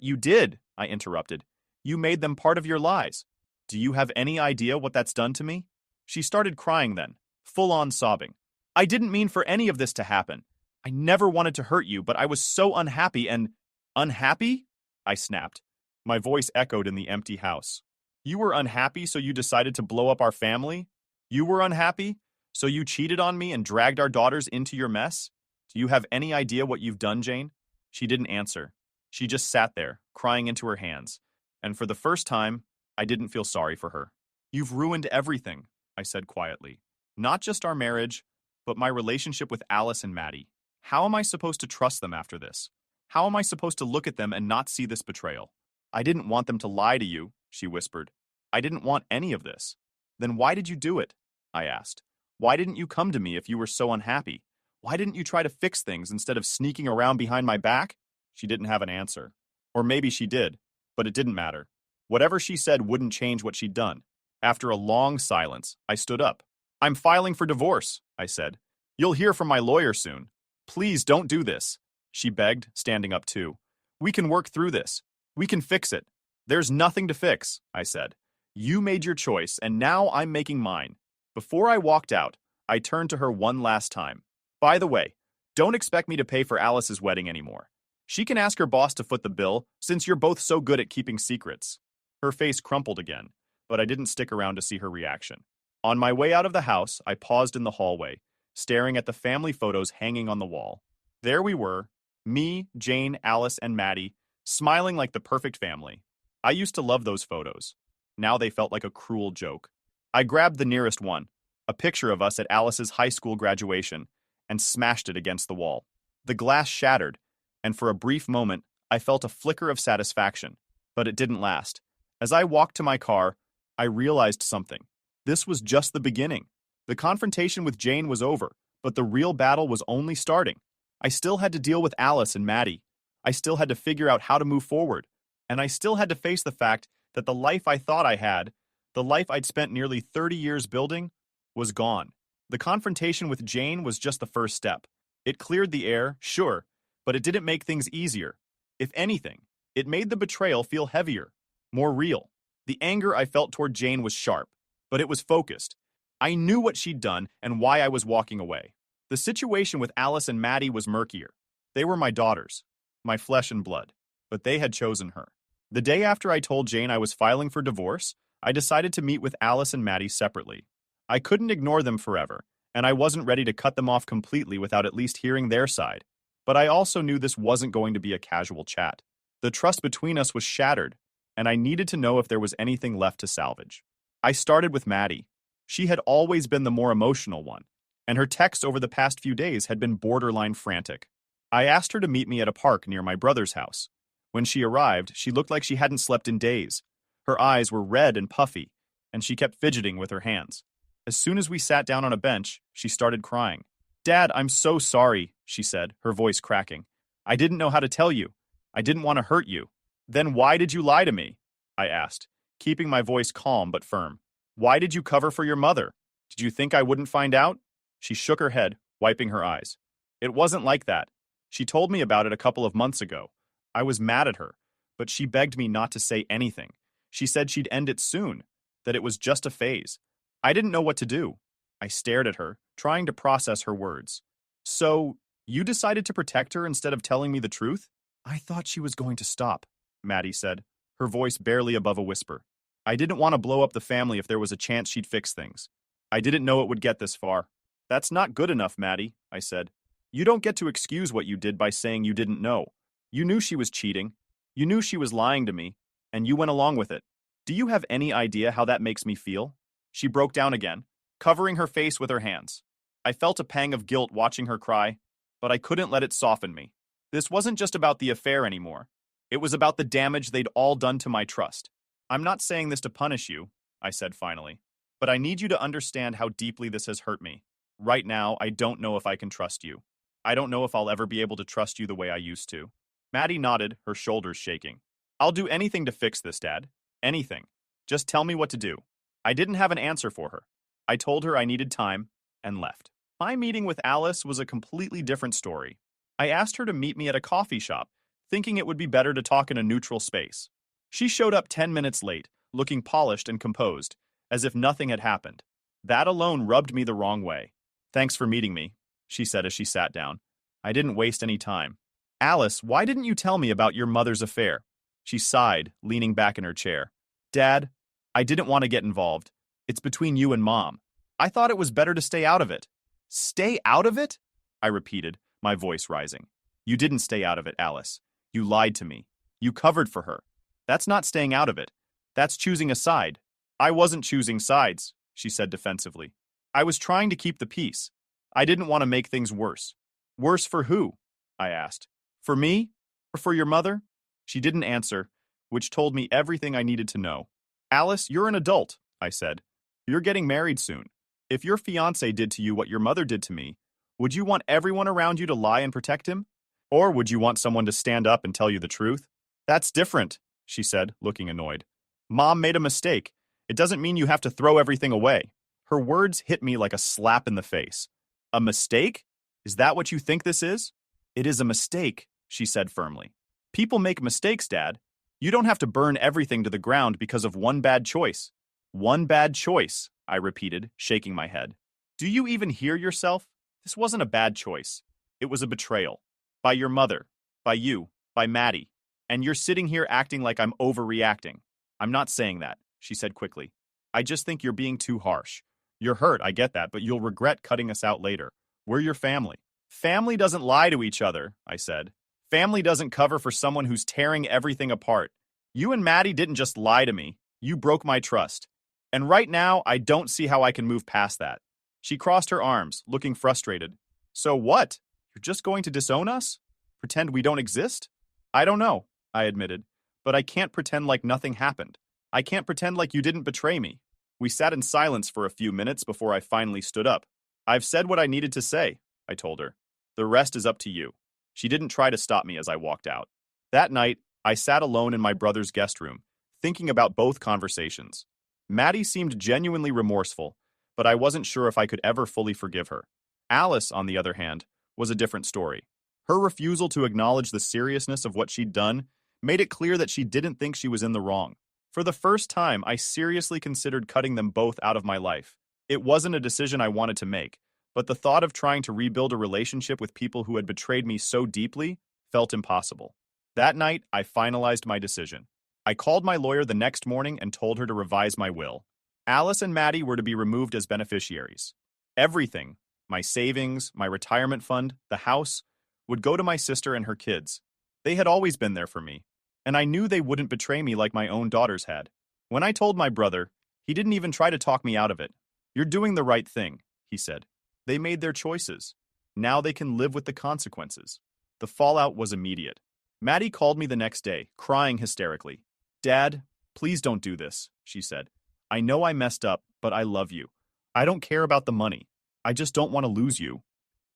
[SPEAKER 2] you did, I interrupted. You made them part of your lies. Do you have any idea what that's done to me? She started crying then, full-on sobbing. I didn't mean for any of this to happen. I never wanted to hurt you, but I was so unhappy and… Unhappy? I snapped. My voice echoed in the empty house. You were unhappy, so you decided to blow up our family? You were unhappy, so you cheated on me and dragged our daughters into your mess? Do you have any idea what you've done, Jane? She didn't answer. She just sat there, crying into her hands. And for the first time, I didn't feel sorry for her. You've ruined everything, I said quietly. Not just our marriage, but my relationship with Alice and Maddie. How am I supposed to trust them after this? How am I supposed to look at them and not see this betrayal? I didn't want them to lie to you, she whispered. I didn't want any of this. Then why did you do it? I asked. Why didn't you come to me if you were so unhappy? Why didn't you try to fix things instead of sneaking around behind my back? She didn't have an answer. Or maybe she did, but it didn't matter. Whatever she said wouldn't change what she'd done. After a long silence, I stood up. I'm filing for divorce, I said. You'll hear from my lawyer soon. Please don't do this, she begged, standing up too. We can work through this. We can fix it. There's nothing to fix, I said. You made your choice, and now I'm making mine. Before I walked out, I turned to her one last time. By the way, don't expect me to pay for Alice's wedding anymore. She can ask her boss to foot the bill, since you're both so good at keeping secrets. Her face crumpled again, but I didn't stick around to see her reaction. On my way out of the house, I paused in the hallway, staring at the family photos hanging on the wall. There we were, me, Jane, Alice, and Maddie, smiling like the perfect family. I used to love those photos. Now they felt like a cruel joke. I grabbed the nearest one, a picture of us at Alice's high school graduation, and smashed it against the wall. The glass shattered, and for a brief moment, I felt a flicker of satisfaction, but it didn't last. As I walked to my car, I realized something. This was just the beginning. The confrontation with Jane was over, but the real battle was only starting. I still had to deal with Alice and Maddie. I still had to figure out how to move forward. And I still had to face the fact that the life I thought I had, the life I'd spent nearly 30 years building, was gone. The confrontation with Jane was just the first step. It cleared the air, sure, but it didn't make things easier. If anything, it made the betrayal feel heavier, more real. The anger I felt toward Jane was sharp, but it was focused. I knew what she'd done and why I was walking away. The situation with Alice and Maddie was murkier. They were my daughters, my flesh and blood, but they had chosen her. The day after I told Jane I was filing for divorce, I decided to meet with Alice and Maddie separately. I couldn't ignore them forever, and I wasn't ready to cut them off completely without at least hearing their side. But I also knew this wasn't going to be a casual chat. The trust between us was shattered, and I needed to know if there was anything left to salvage. I started with Maddie. She had always been the more emotional one, and her texts over the past few days had been borderline frantic. I asked her to meet me at a park near my brother's house. When she arrived, she looked like she hadn't slept in days. Her eyes were red and puffy, and she kept fidgeting with her hands. As soon as we sat down on a bench, she started crying. "Dad, I'm so sorry," she said, her voice cracking. "I didn't know how to tell you. I didn't want to hurt you." "Then why did you lie to me?" I asked, keeping my voice calm but firm. "Why did you cover for your mother? Did you think I wouldn't find out?" She shook her head, wiping her eyes. "It wasn't like that. She told me about it a couple of months ago. I was mad at her, but she begged me not to say anything. She said she'd end it soon, that it was just a phase. I didn't know what to do." I stared at her, trying to process her words. "So, you decided to protect her instead of telling me the truth?" "I thought she was going to stop," Maddie said, her voice barely above a whisper. "I didn't want to blow up the family if there was a chance she'd fix things. I didn't know it would get this far." "That's not good enough, Maddie," I said. "You don't get to excuse what you did by saying you didn't know. You knew she was cheating. You knew she was lying to me. and you went along with it. Do you have any idea how that makes me feel? She broke down again, covering her face with her hands. I felt a pang of guilt watching her cry, but I couldn't let it soften me. This wasn't just about the affair anymore. It was about the damage they'd all done to my trust. I'm not saying this to punish you, I said finally, but I need you to understand how deeply this has hurt me. Right now, I don't know if I can trust you. I don't know if I'll ever be able to trust you the way I used to. Maddie nodded, her shoulders shaking. I'll do anything to fix this, Dad. Anything. Just tell me what to do. I didn't have an answer for her. I told her I needed time and left. My meeting with Alice was a completely different story. I asked her to meet me at a coffee shop, thinking it would be better to talk in a neutral space. She showed up 10 minutes late, looking polished and composed, as if nothing had happened. That alone rubbed me the wrong way. Thanks for meeting me, she said as she sat down. I didn't waste any time. Alice, why didn't you tell me about your mother's affair? She sighed, leaning back in her chair. Dad, I didn't want to get involved. It's between you and Mom. I thought it was better to stay out of it. Stay out of it? I repeated, my voice rising. You didn't stay out of it, Alice. You lied to me. You covered for her. That's not staying out of it. That's choosing a side. I wasn't choosing sides, she said defensively. I was trying to keep the peace. I didn't want to make things worse. Worse for who? I asked. For me? Or for your mother? She didn't answer, which told me everything I needed to know. Alice, you're an adult, I said. You're getting married soon. If your fiancé did to you what your mother did to me, would you want everyone around you to lie and protect him? Or would you want someone to stand up and tell you the truth? That's different, she said, looking annoyed. Mom made a mistake. It doesn't mean you have to throw everything away. Her words hit me like a slap in the face. A mistake? Is that what you think this is? It is a mistake, she said firmly. People make mistakes, Dad. You don't have to burn everything to the ground because of one bad choice. One bad choice, I repeated, shaking my head. Do you even hear yourself? This wasn't a bad choice. It was a betrayal. By your mother, by you, by Maddie. And you're sitting here acting like I'm overreacting. I'm not saying that, she said quickly. I just think you're being too harsh. You're hurt, I get that, but you'll regret cutting us out later. We're your family. Family doesn't lie to each other, I said. Family doesn't cover for someone who's tearing everything apart. You and Maddie didn't just lie to me. You broke my trust. And right now, I don't see how I can move past that. She crossed her arms, looking frustrated. So what? You're just going to disown us? Pretend we don't exist? I don't know, I admitted. But I can't pretend like nothing happened. I can't pretend like you didn't betray me. We sat in silence for a few minutes before I finally stood up. I've said what I needed to say, I told her. The rest is up to you. She didn't try to stop me as I walked out. That night, I sat alone in my brother's guest room, thinking about both conversations. Maddie seemed genuinely remorseful, but I wasn't sure if I could ever fully forgive her. Alice, on the other hand, was a different story. Her refusal to acknowledge the seriousness of what she'd done made it clear that she didn't think she was in the wrong. For the first time, I seriously considered cutting them both out of my life. It wasn't a decision I wanted to make, but the thought of trying to rebuild a relationship with people who had betrayed me so deeply felt impossible. That night, I finalized my decision. I called my lawyer the next morning and told her to revise my will. Alice and Maddie were to be removed as beneficiaries. Everything, my savings, my retirement fund, the house, would go to my sister and her kids. They had always been there for me, and I knew they wouldn't betray me like my own daughters had. When I told my brother, he didn't even try to talk me out of it. You're doing the right thing, he said. They made their choices. Now they can live with the consequences. The fallout was immediate. Maddie called me the next day, crying hysterically. Dad, please don't do this, she said. I know I messed up, but I love you. I don't care about the money. I just don't want to lose you.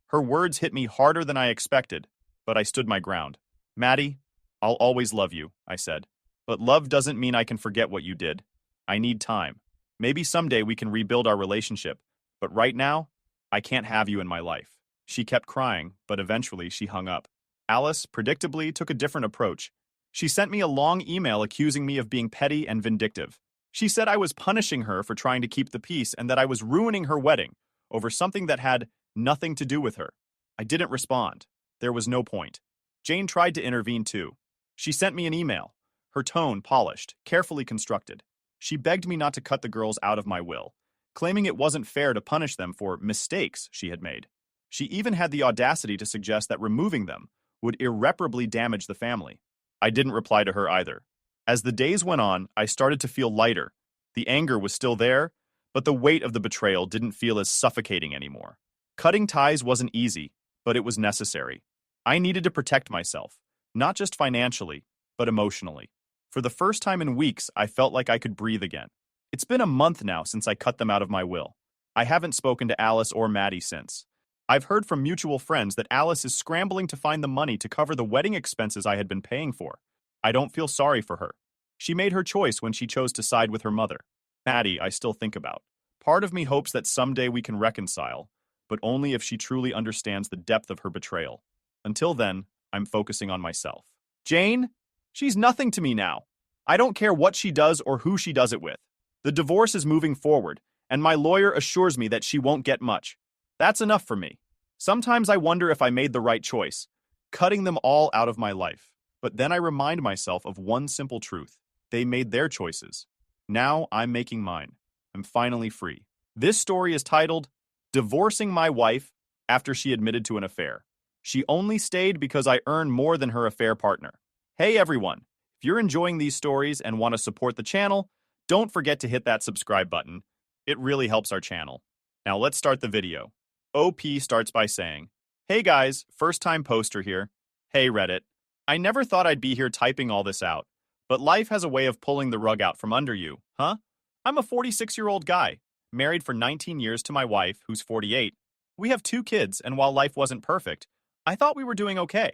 [SPEAKER 2] Her words hit me harder than I expected, but I stood my ground. Maddie, I'll always love you, I said. But love doesn't mean I can forget what you did. I need time. Maybe someday we can rebuild our relationship, but right now, I can't have you in my life. She kept crying, but eventually she hung up. Alice, predictably, took a different approach. She sent me a long email accusing me of being petty and vindictive. She said I was punishing her for trying to keep the peace and that I was ruining her wedding over something that had nothing to do with her. I didn't respond. There was no point. Jane tried to intervene too. She sent me an email, her tone polished, carefully constructed. She begged me not to cut the girls out of my will, claiming it wasn't fair to punish them for mistakes she had made. She even had the audacity to suggest that removing them would irreparably damage the family. I didn't reply to her either. As the days went on, I started to feel lighter. The anger was still there, but the weight of the betrayal didn't feel as suffocating anymore. Cutting ties wasn't easy, but it was necessary. I needed to protect myself, not just financially, but emotionally. For the first time in weeks, I felt like I could breathe again. It's been a month now since I cut them out of my will. I haven't spoken to Alice or Maddie since. I've heard from mutual friends that Alice is scrambling to find the money to cover the wedding expenses I had been paying for. I don't feel sorry for her. She made her choice when she chose to side with her mother. Maddie, I still think about. Part of me hopes that someday we can reconcile, but only if she truly understands the depth of her betrayal. Until then, I'm focusing on myself. Jane? She's nothing to me now. I don't care what she does or who she does it with. The divorce is moving forward, and my lawyer assures me that she won't get much. That's enough for me. Sometimes I wonder if I made the right choice, cutting them all out of my life. But then I remind myself of one simple truth. They made their choices. Now I'm making mine. I'm finally free. This story is titled, Divorcing My Wife After She Admitted to an Affair. She only stayed because I earned more than her affair partner. Hey everyone, if you're enjoying these stories and want to support the channel, don't forget to hit that subscribe button. It really helps our channel. Now let's start the video. OP starts by saying, Hey guys, first time poster here. Hey Reddit. I never thought I'd be here typing all this out, but life has a way of pulling the rug out from under you, huh? I'm a 46-year-old guy, married for 19 years to my wife, who's 48. We have 2 kids, and while life wasn't perfect, I thought we were doing okay,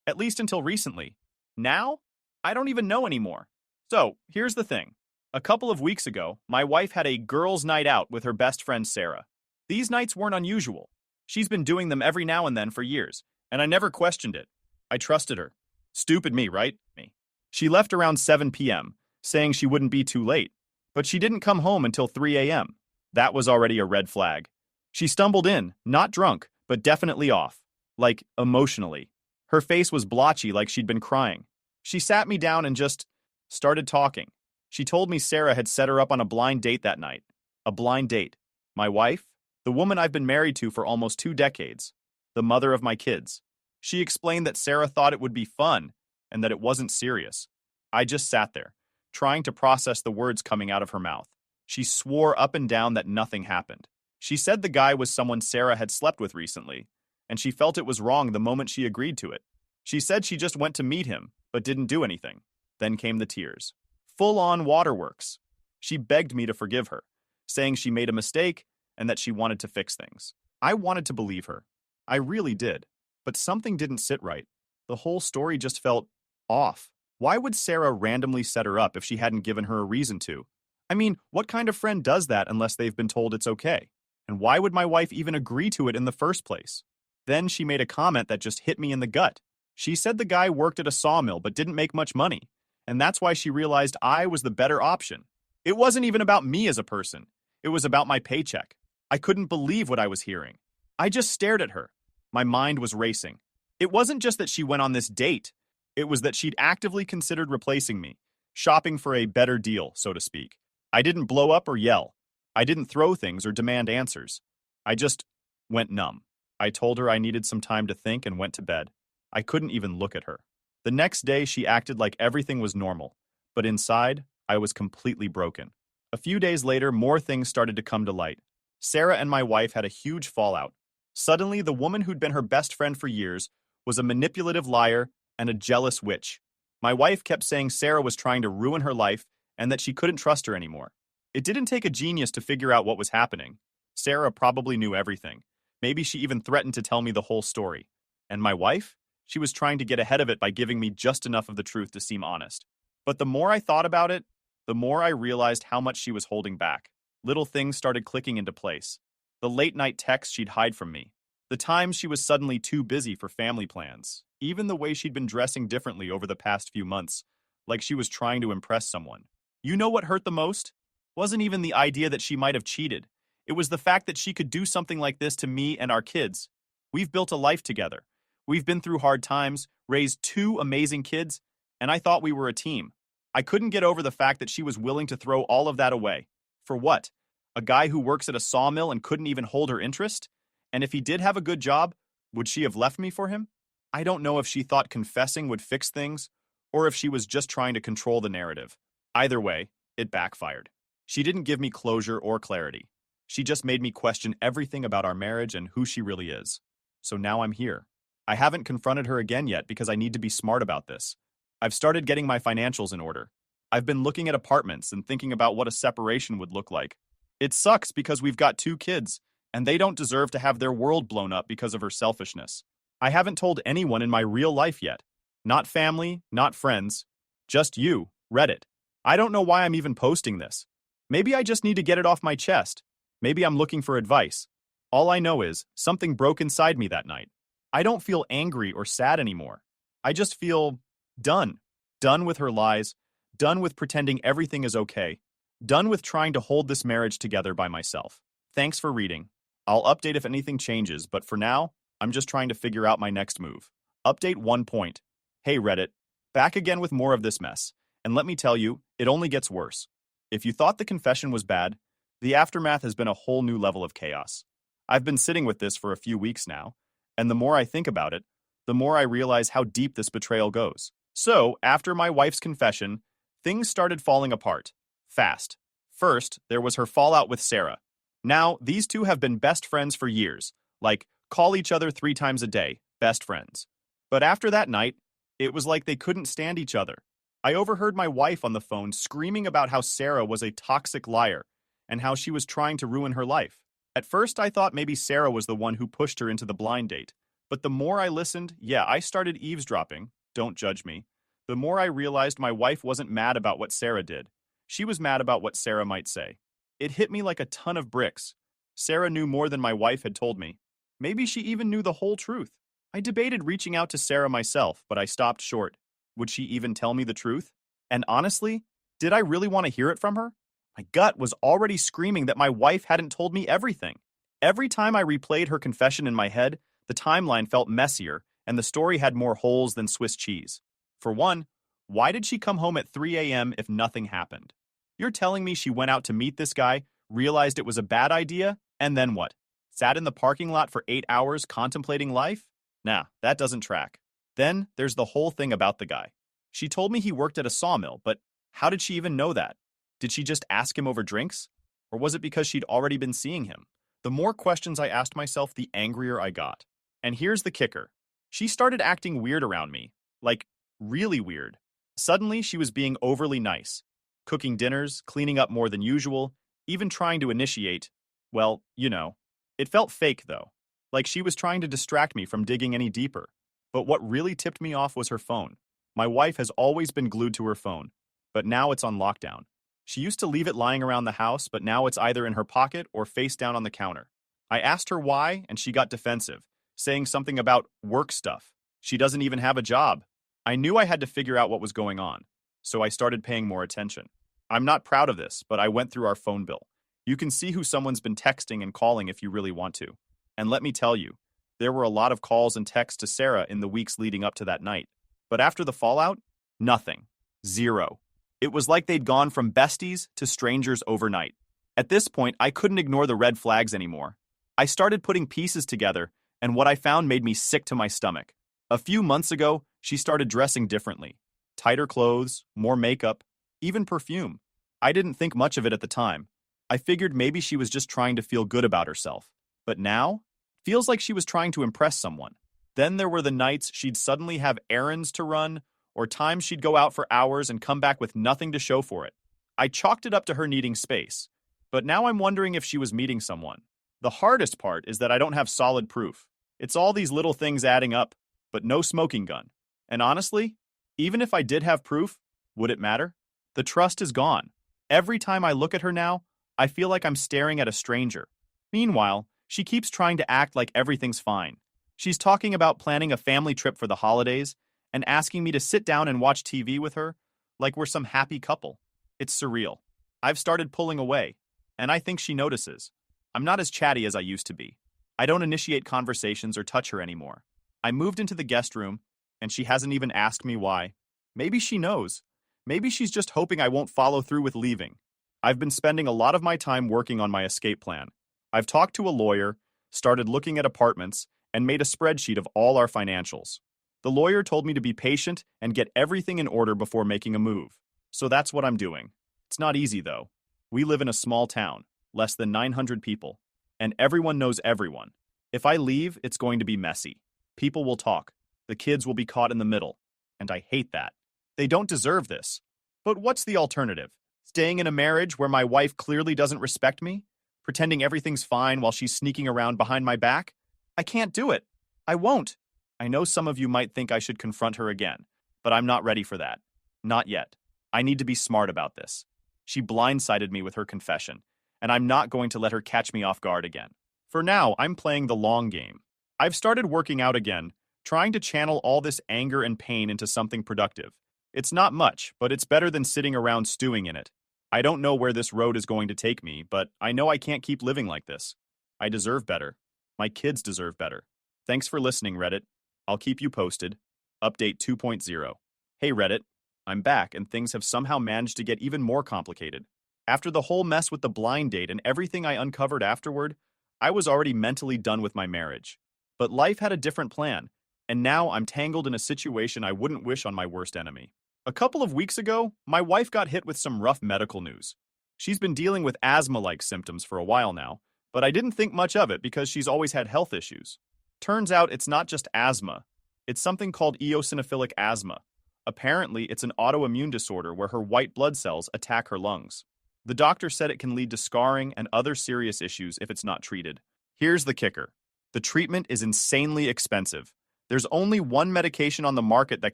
[SPEAKER 2] at least until recently. Now, I don't even know anymore. So, here's the thing. A couple of weeks ago, my wife had a girls' night out with her best friend Sarah. These nights weren't unusual. She's been doing them every now and then for years, and I never questioned it. I trusted her. Stupid me, right? Me. She left around 7 p.m., saying she wouldn't be too late, but she didn't come home until 3 a.m. That was already a red flag. She stumbled in, not drunk, but definitely off. Like, emotionally. Her face was blotchy like she'd been crying. She sat me down and just started talking. She told me Sarah had set her up on a blind date that night. A blind date. My wife? The woman I've been married to for almost 2 decades. The mother of my kids. She explained that Sarah thought it would be fun and that it wasn't serious. I just sat there, trying to process the words coming out of her mouth. She swore up and down that nothing happened. She said the guy was someone Sarah had slept with recently, and she felt it was wrong the moment she agreed to it. She said she just went to meet him, but didn't do anything. Then came the tears. Full-on waterworks. She begged me to forgive her, saying she made a mistake and that she wanted to fix things. I wanted to believe her. I really did. But something didn't sit right. The whole story just felt off. Why would Sarah randomly set her up if she hadn't given her a reason to? I mean, what kind of friend does that unless they've been told it's okay? And why would my wife even agree to it in the first place? Then she made a comment that just hit me in the gut. She said the guy worked at a sawmill but didn't make much money, and that's why she realized I was the better option. It wasn't even about me as a person. It was about my paycheck. I couldn't believe what I was hearing. I just stared at her. My mind was racing. It wasn't just that she went on this date. It was that she'd actively considered replacing me, shopping for a better deal, so to speak. I didn't blow up or yell. I didn't throw things or demand answers. I just went numb. I told her I needed some time to think and went to bed. I couldn't even look at her. The next day, she acted like everything was normal, but inside, I was completely broken. A few days later, more things started to come to light. Sarah and my wife had a huge fallout. Suddenly, the woman who'd been her best friend for years was a manipulative liar and a jealous witch. My wife kept saying Sarah was trying to ruin her life and that she couldn't trust her anymore. It didn't take a genius to figure out what was happening. Sarah probably knew everything. Maybe she even threatened to tell me the whole story. And my wife? She was trying to get ahead of it by giving me just enough of the truth to seem honest. But the more I thought about it, the more I realized how much she was holding back. Little things started clicking into place. The late-night texts she'd hide from me. The times she was suddenly too busy for family plans. Even the way she'd been dressing differently over the past few months, like she was trying to impress someone. You know what hurt the most? Wasn't even the idea that she might have cheated. It was the fact that she could do something like this to me and our kids. We've built a life together. We've been through hard times, raised 2 amazing kids, and I thought we were a team. I couldn't get over the fact that she was willing to throw all of that away. For what? A guy who works at a sawmill and couldn't even hold her interest? And if he did have a good job, would she have left me for him? I don't know if she thought confessing would fix things, or if she was just trying to control the narrative. Either way, it backfired. She didn't give me closure or clarity. She just made me question everything about our marriage and who she really is. So now I'm here. I haven't confronted her again yet because I need to be smart about this. I've started getting my financials in order. I've been looking at apartments and thinking about what a separation would look like. It sucks because we've got 2 kids, and they don't deserve to have their world blown up because of her selfishness. I haven't told anyone in my real life yet. Not family, not friends. Just you, Reddit. I don't know why I'm even posting this. Maybe I just need to get it off my chest. Maybe I'm looking for advice. All I know is, something broke inside me that night. I don't feel angry or sad anymore. I just feel done. Done with her lies. Done with pretending everything is okay. Done with trying to hold this marriage together by myself. Thanks for reading. I'll update if anything changes, but for now, I'm just trying to figure out my next move. Update 1 point. Hey Reddit, back again with more of this mess. And let me tell you, it only gets worse. If you thought the confession was bad, the aftermath has been a whole new level of chaos. I've been sitting with this for a few weeks now, and the more I think about it, the more I realize how deep this betrayal goes. So, after my wife's confession, things started falling apart. Fast. First, there was her fallout with Sarah. Now, these two have been best friends for years. Like, call each other 3 times a day, best friends. But after that night, it was like they couldn't stand each other. I overheard my wife on the phone screaming about how Sarah was a toxic liar and how she was trying to ruin her life. At first, I thought maybe Sarah was the one who pushed her into the blind date. But the more I listened, I started eavesdropping. Don't judge me. The more I realized my wife wasn't mad about what Sarah did. She was mad about what Sarah might say. It hit me like a ton of bricks. Sarah knew more than my wife had told me. Maybe she even knew the whole truth. I debated reaching out to Sarah myself, but I stopped short. Would she even tell me the truth? And honestly, did I really want to hear it from her? My gut was already screaming that my wife hadn't told me everything. Every time I replayed her confession in my head, the timeline felt messier and the story had more holes than Swiss cheese. For one, why did she come home at 3 a.m. if nothing happened? You're telling me she went out to meet this guy, realized it was a bad idea, and then what? Sat in the parking lot for 8 hours contemplating life? Nah, that doesn't track. Then there's the whole thing about the guy. She told me he worked at a sawmill, but how did she even know that? Did she just ask him over drinks? Or was it because she'd already been seeing him? The more questions I asked myself, the angrier I got. And here's the kicker. She started acting weird around me. Like, really weird. Suddenly, she was being overly nice. Cooking dinners, cleaning up more than usual, even trying to initiate. Well, you know. It felt fake, though. Like she was trying to distract me from digging any deeper. But what really tipped me off was her phone. My wife has always been glued to her phone, but now it's on lockdown. She used to leave it lying around the house, but now it's either in her pocket or face down on the counter. I asked her why, and she got defensive, saying something about work stuff. She doesn't even have a job. I knew I had to figure out what was going on, so I started paying more attention. I'm not proud of this, but I went through our phone bill. You can see who someone's been texting and calling if you really want to. And let me tell you, there were a lot of calls and texts to Sarah in the weeks leading up to that night. But after the fallout, nothing. Zero. It was like they'd gone from besties to strangers overnight. At this point, I couldn't ignore the red flags anymore. I started putting pieces together, and what I found made me sick to my stomach. A few months ago, she started dressing differently. Tighter clothes, more makeup, even perfume. I didn't think much of it at the time. I figured maybe she was just trying to feel good about herself. But now, feels like she was trying to impress someone. Then there were the nights she'd suddenly have errands to run, or times she'd go out for hours and come back with nothing to show for it. I chalked it up to her needing space. But now I'm wondering if she was meeting someone. The hardest part is that I don't have solid proof. It's all these little things adding up, but no smoking gun. And honestly, even if I did have proof, would it matter? The trust is gone. Every time I look at her now, I feel like I'm staring at a stranger. Meanwhile, she keeps trying to act like everything's fine. She's talking about planning a family trip for the holidays and asking me to sit down and watch TV with her like we're some happy couple. It's surreal. I've started pulling away, and I think she notices. I'm not as chatty as I used to be. I don't initiate conversations or touch her anymore. I moved into the guest room, and she hasn't even asked me why. Maybe she knows. Maybe she's just hoping I won't follow through with leaving. I've been spending a lot of my time working on my escape plan. I've talked to a lawyer, started looking at apartments, and made a spreadsheet of all our financials. The lawyer told me to be patient and get everything in order before making a move. So that's what I'm doing. It's not easy, though. We live in a small town, less than 900 people, and everyone knows everyone. If I leave, it's going to be messy. People will talk. The kids will be caught in the middle, and I hate that. They don't deserve this. But what's the alternative? Staying in a marriage where my wife clearly doesn't respect me? Pretending everything's fine while she's sneaking around behind my back? I can't do it. I won't. I know some of you might think I should confront her again, but I'm not ready for that. Not yet. I need to be smart about this. She blindsided me with her confession, and I'm not going to let her catch me off guard again. For now, I'm playing the long game. I've started working out again, trying to channel all this anger and pain into something productive. It's not much, but it's better than sitting around stewing in it. I don't know where this road is going to take me, but I know I can't keep living like this. I deserve better. My kids deserve better. Thanks for listening, Reddit. I'll keep you posted. Update 2.0. Hey, Reddit. I'm back, and things have somehow managed to get even more complicated. After the whole mess with the blind date and everything I uncovered afterward, I was already mentally done with my marriage. But life had a different plan, and now I'm tangled in a situation I wouldn't wish on my worst enemy. A couple of weeks ago, my wife got hit with some rough medical news. She's been dealing with asthma-like symptoms for a while now, but I didn't think much of it because she's always had health issues. Turns out it's not just asthma. It's something called eosinophilic asthma. Apparently, it's an autoimmune disorder where her white blood cells attack her lungs. The doctor said it can lead to scarring and other serious issues if it's not treated. Here's the kicker. The treatment is insanely expensive. There's only one medication on the market that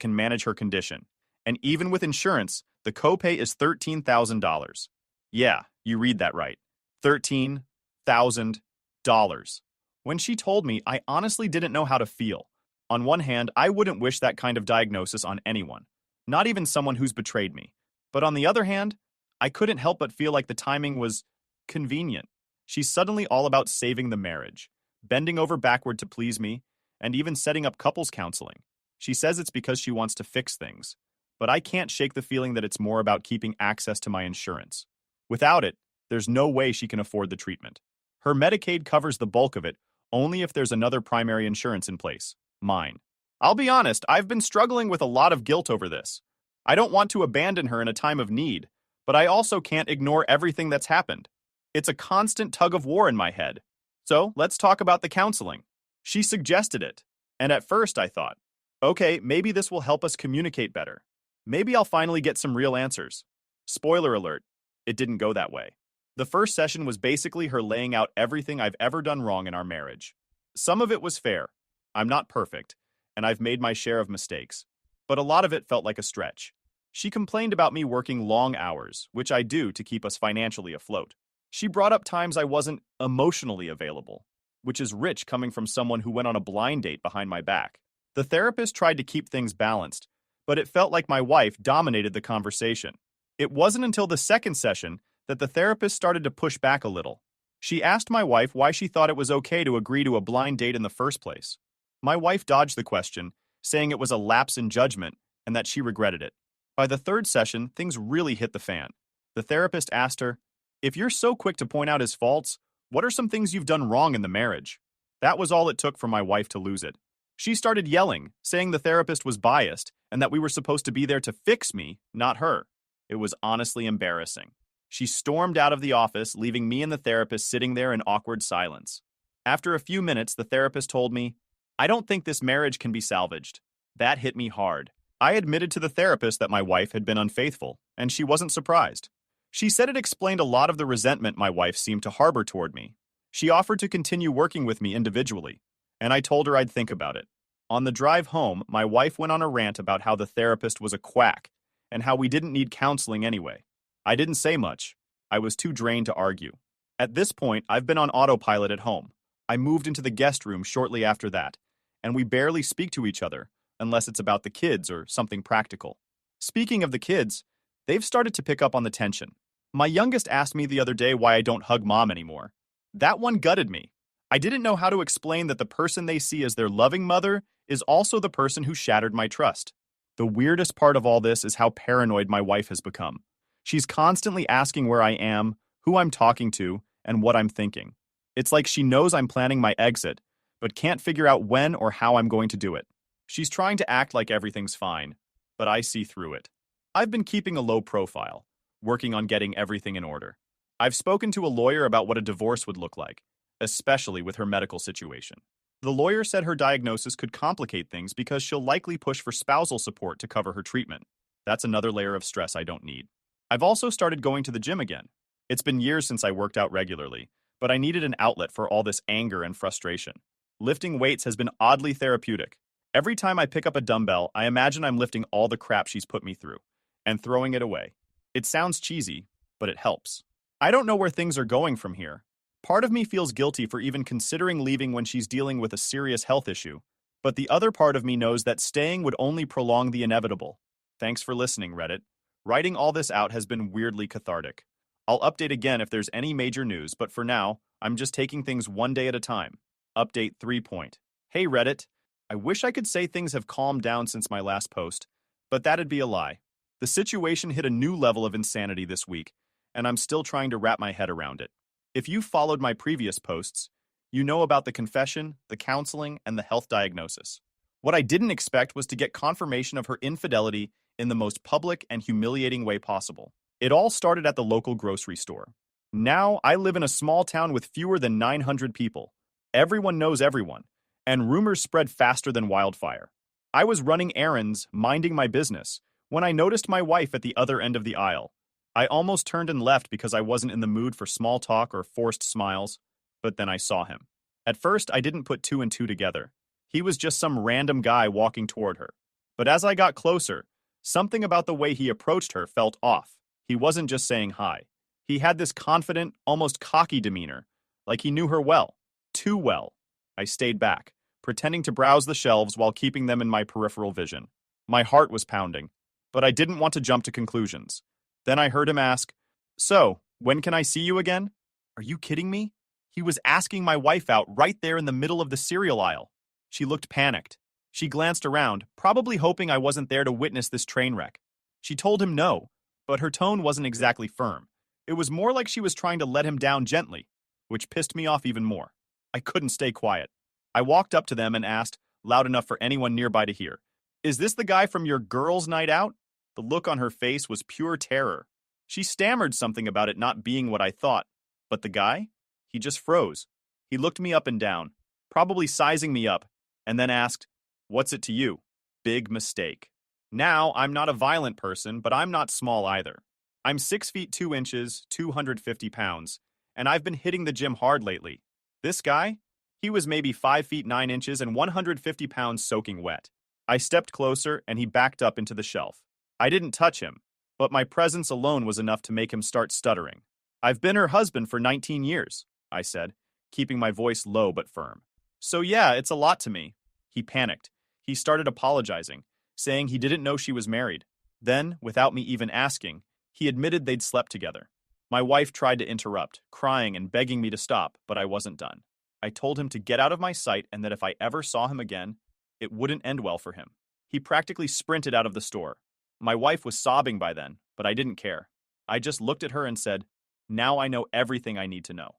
[SPEAKER 2] can manage her condition. And even with insurance, the copay is $13,000. Yeah, you read that right. $13,000. When she told me, I honestly didn't know how to feel. On one hand, I wouldn't wish that kind of diagnosis on anyone, not even someone who's betrayed me. But on the other hand, I couldn't help but feel like the timing was convenient. She's suddenly all about saving the marriage, bending over backward to please me, and even setting up couples counseling. She says it's because she wants to fix things. But I can't shake the feeling that it's more about keeping access to my insurance. Without it, there's no way she can afford the treatment. Her Medicaid covers the bulk of it, only if there's another primary insurance in place. Mine. I'll be honest, I've been struggling with a lot of guilt over this. I don't want to abandon her in a time of need, but I also can't ignore everything that's happened. It's a constant tug of war in my head. So, let's talk about the counseling. She suggested it, and at first I thought, okay, maybe this will help us communicate better. Maybe I'll finally get some real answers. Spoiler alert, it didn't go that way. The first session was basically her laying out everything I've ever done wrong in our marriage. Some of it was fair. I'm not perfect, and I've made my share of mistakes. But a lot of it felt like a stretch. She complained about me working long hours, which I do to keep us financially afloat. She brought up times I wasn't emotionally available, which is rich coming from someone who went on a blind date behind my back. The therapist tried to keep things balanced, but it felt like my wife dominated the conversation. It wasn't until the second session that the therapist started to push back a little. She asked my wife why she thought it was okay to agree to a blind date in the first place. My wife dodged the question, saying it was a lapse in judgment and that she regretted it. By the third session, things really hit the fan. The therapist asked her, "If you're so quick to point out his faults, what are some things you've done wrong in the marriage?" That was all it took for my wife to lose it. She started yelling, saying the therapist was biased and that we were supposed to be there to fix me, not her. It was honestly embarrassing. She stormed out of the office, leaving me and the therapist sitting there in awkward silence. After a few minutes, the therapist told me, "I don't think this marriage can be salvaged." That hit me hard. I admitted to the therapist that my wife had been unfaithful, and she wasn't surprised. She said it explained a lot of the resentment my wife seemed to harbor toward me. She offered to continue working with me individually, and I told her I'd think about it. On the drive home, my wife went on a rant about how the therapist was a quack and how we didn't need counseling anyway. I didn't say much. I was too drained to argue. At this point, I've been on autopilot at home. I moved into the guest room shortly after that, and we barely speak to each other unless it's about the kids or something practical. Speaking of the kids, they've started to pick up on the tension. My youngest asked me the other day why I don't hug mom anymore. That one gutted me. I didn't know how to explain that the person they see as their loving mother is also the person who shattered my trust. The weirdest part of all this is how paranoid my wife has become. She's constantly asking where I am, who I'm talking to, and what I'm thinking. It's like she knows I'm planning my exit, but can't figure out when or how I'm going to do it. She's trying to act like everything's fine, but I see through it. I've been keeping a low profile, working on getting everything in order. I've spoken to a lawyer about what a divorce would look like, especially with her medical situation. The lawyer said her diagnosis could complicate things because she'll likely push for spousal support to cover her treatment. That's another layer of stress I don't need. I've also started going to the gym again. It's been years since I worked out regularly, but I needed an outlet for all this anger and frustration. Lifting weights has been oddly therapeutic. Every time I pick up a dumbbell, I imagine I'm lifting all the crap she's put me through and throwing it away. It sounds cheesy, but it helps. I don't know where things are going from here. Part of me feels guilty for even considering leaving when she's dealing with a serious health issue, but the other part of me knows that staying would only prolong the inevitable. Thanks for listening, Reddit. Writing all this out has been weirdly cathartic. I'll update again if there's any major news, but for now, I'm just taking things one day at a time. Update 3. Hey Reddit, I wish I could say things have calmed down since my last post, but that'd be a lie. The situation hit a new level of insanity this week, and I'm still trying to wrap my head around it. If you followed my previous posts, you know about the confession, the counseling, and the health diagnosis. What I didn't expect was to get confirmation of her infidelity in the most public and humiliating way possible. It all started at the local grocery store. Now, I live in a small town with fewer than 900 people. Everyone knows everyone, and rumors spread faster than wildfire. I was running errands, minding my business, when I noticed my wife at the other end of the aisle. I almost turned and left because I wasn't in the mood for small talk or forced smiles, but then I saw him. At first, I didn't put two and two together. He was just some random guy walking toward her. But as I got closer, something about the way he approached her felt off. He wasn't just saying hi. He had this confident, almost cocky demeanor, like he knew her well. Too well. I stayed back, pretending to browse the shelves while keeping them in my peripheral vision. My heart was pounding, but I didn't want to jump to conclusions. Then I heard him ask, "So, when can I see you again?" Are you kidding me? He was asking my wife out right there in the middle of the cereal aisle. She looked panicked. She glanced around, probably hoping I wasn't there to witness this train wreck. She told him no, but her tone wasn't exactly firm. It was more like she was trying to let him down gently, which pissed me off even more. I couldn't stay quiet. I walked up to them and asked, loud enough for anyone nearby to hear, "Is this the guy from your girls' night out?" The look on her face was pure terror. She stammered something about it not being what I thought. But the guy? He just froze. He looked me up and down, probably sizing me up, and then asked, "What's it to you?" Big mistake. Now, I'm not a violent person, but I'm not small either. I'm 6 feet 2 inches, 250 pounds, and I've been hitting the gym hard lately. This guy? He was maybe 5 feet 9 inches and 150 pounds soaking wet. I stepped closer, and he backed up into the shelf. I didn't touch him, but my presence alone was enough to make him start stuttering. "I've been her husband for 19 years, I said, keeping my voice low but firm. "So yeah, it's a lot to me." He panicked. He started apologizing, saying he didn't know she was married. Then, without me even asking, he admitted they'd slept together. My wife tried to interrupt, crying and begging me to stop, but I wasn't done. I told him to get out of my sight and that if I ever saw him again, it wouldn't end well for him. He practically sprinted out of the store. My wife was sobbing by then, but I didn't care. I just looked at her and said, "Now I know everything I need to know."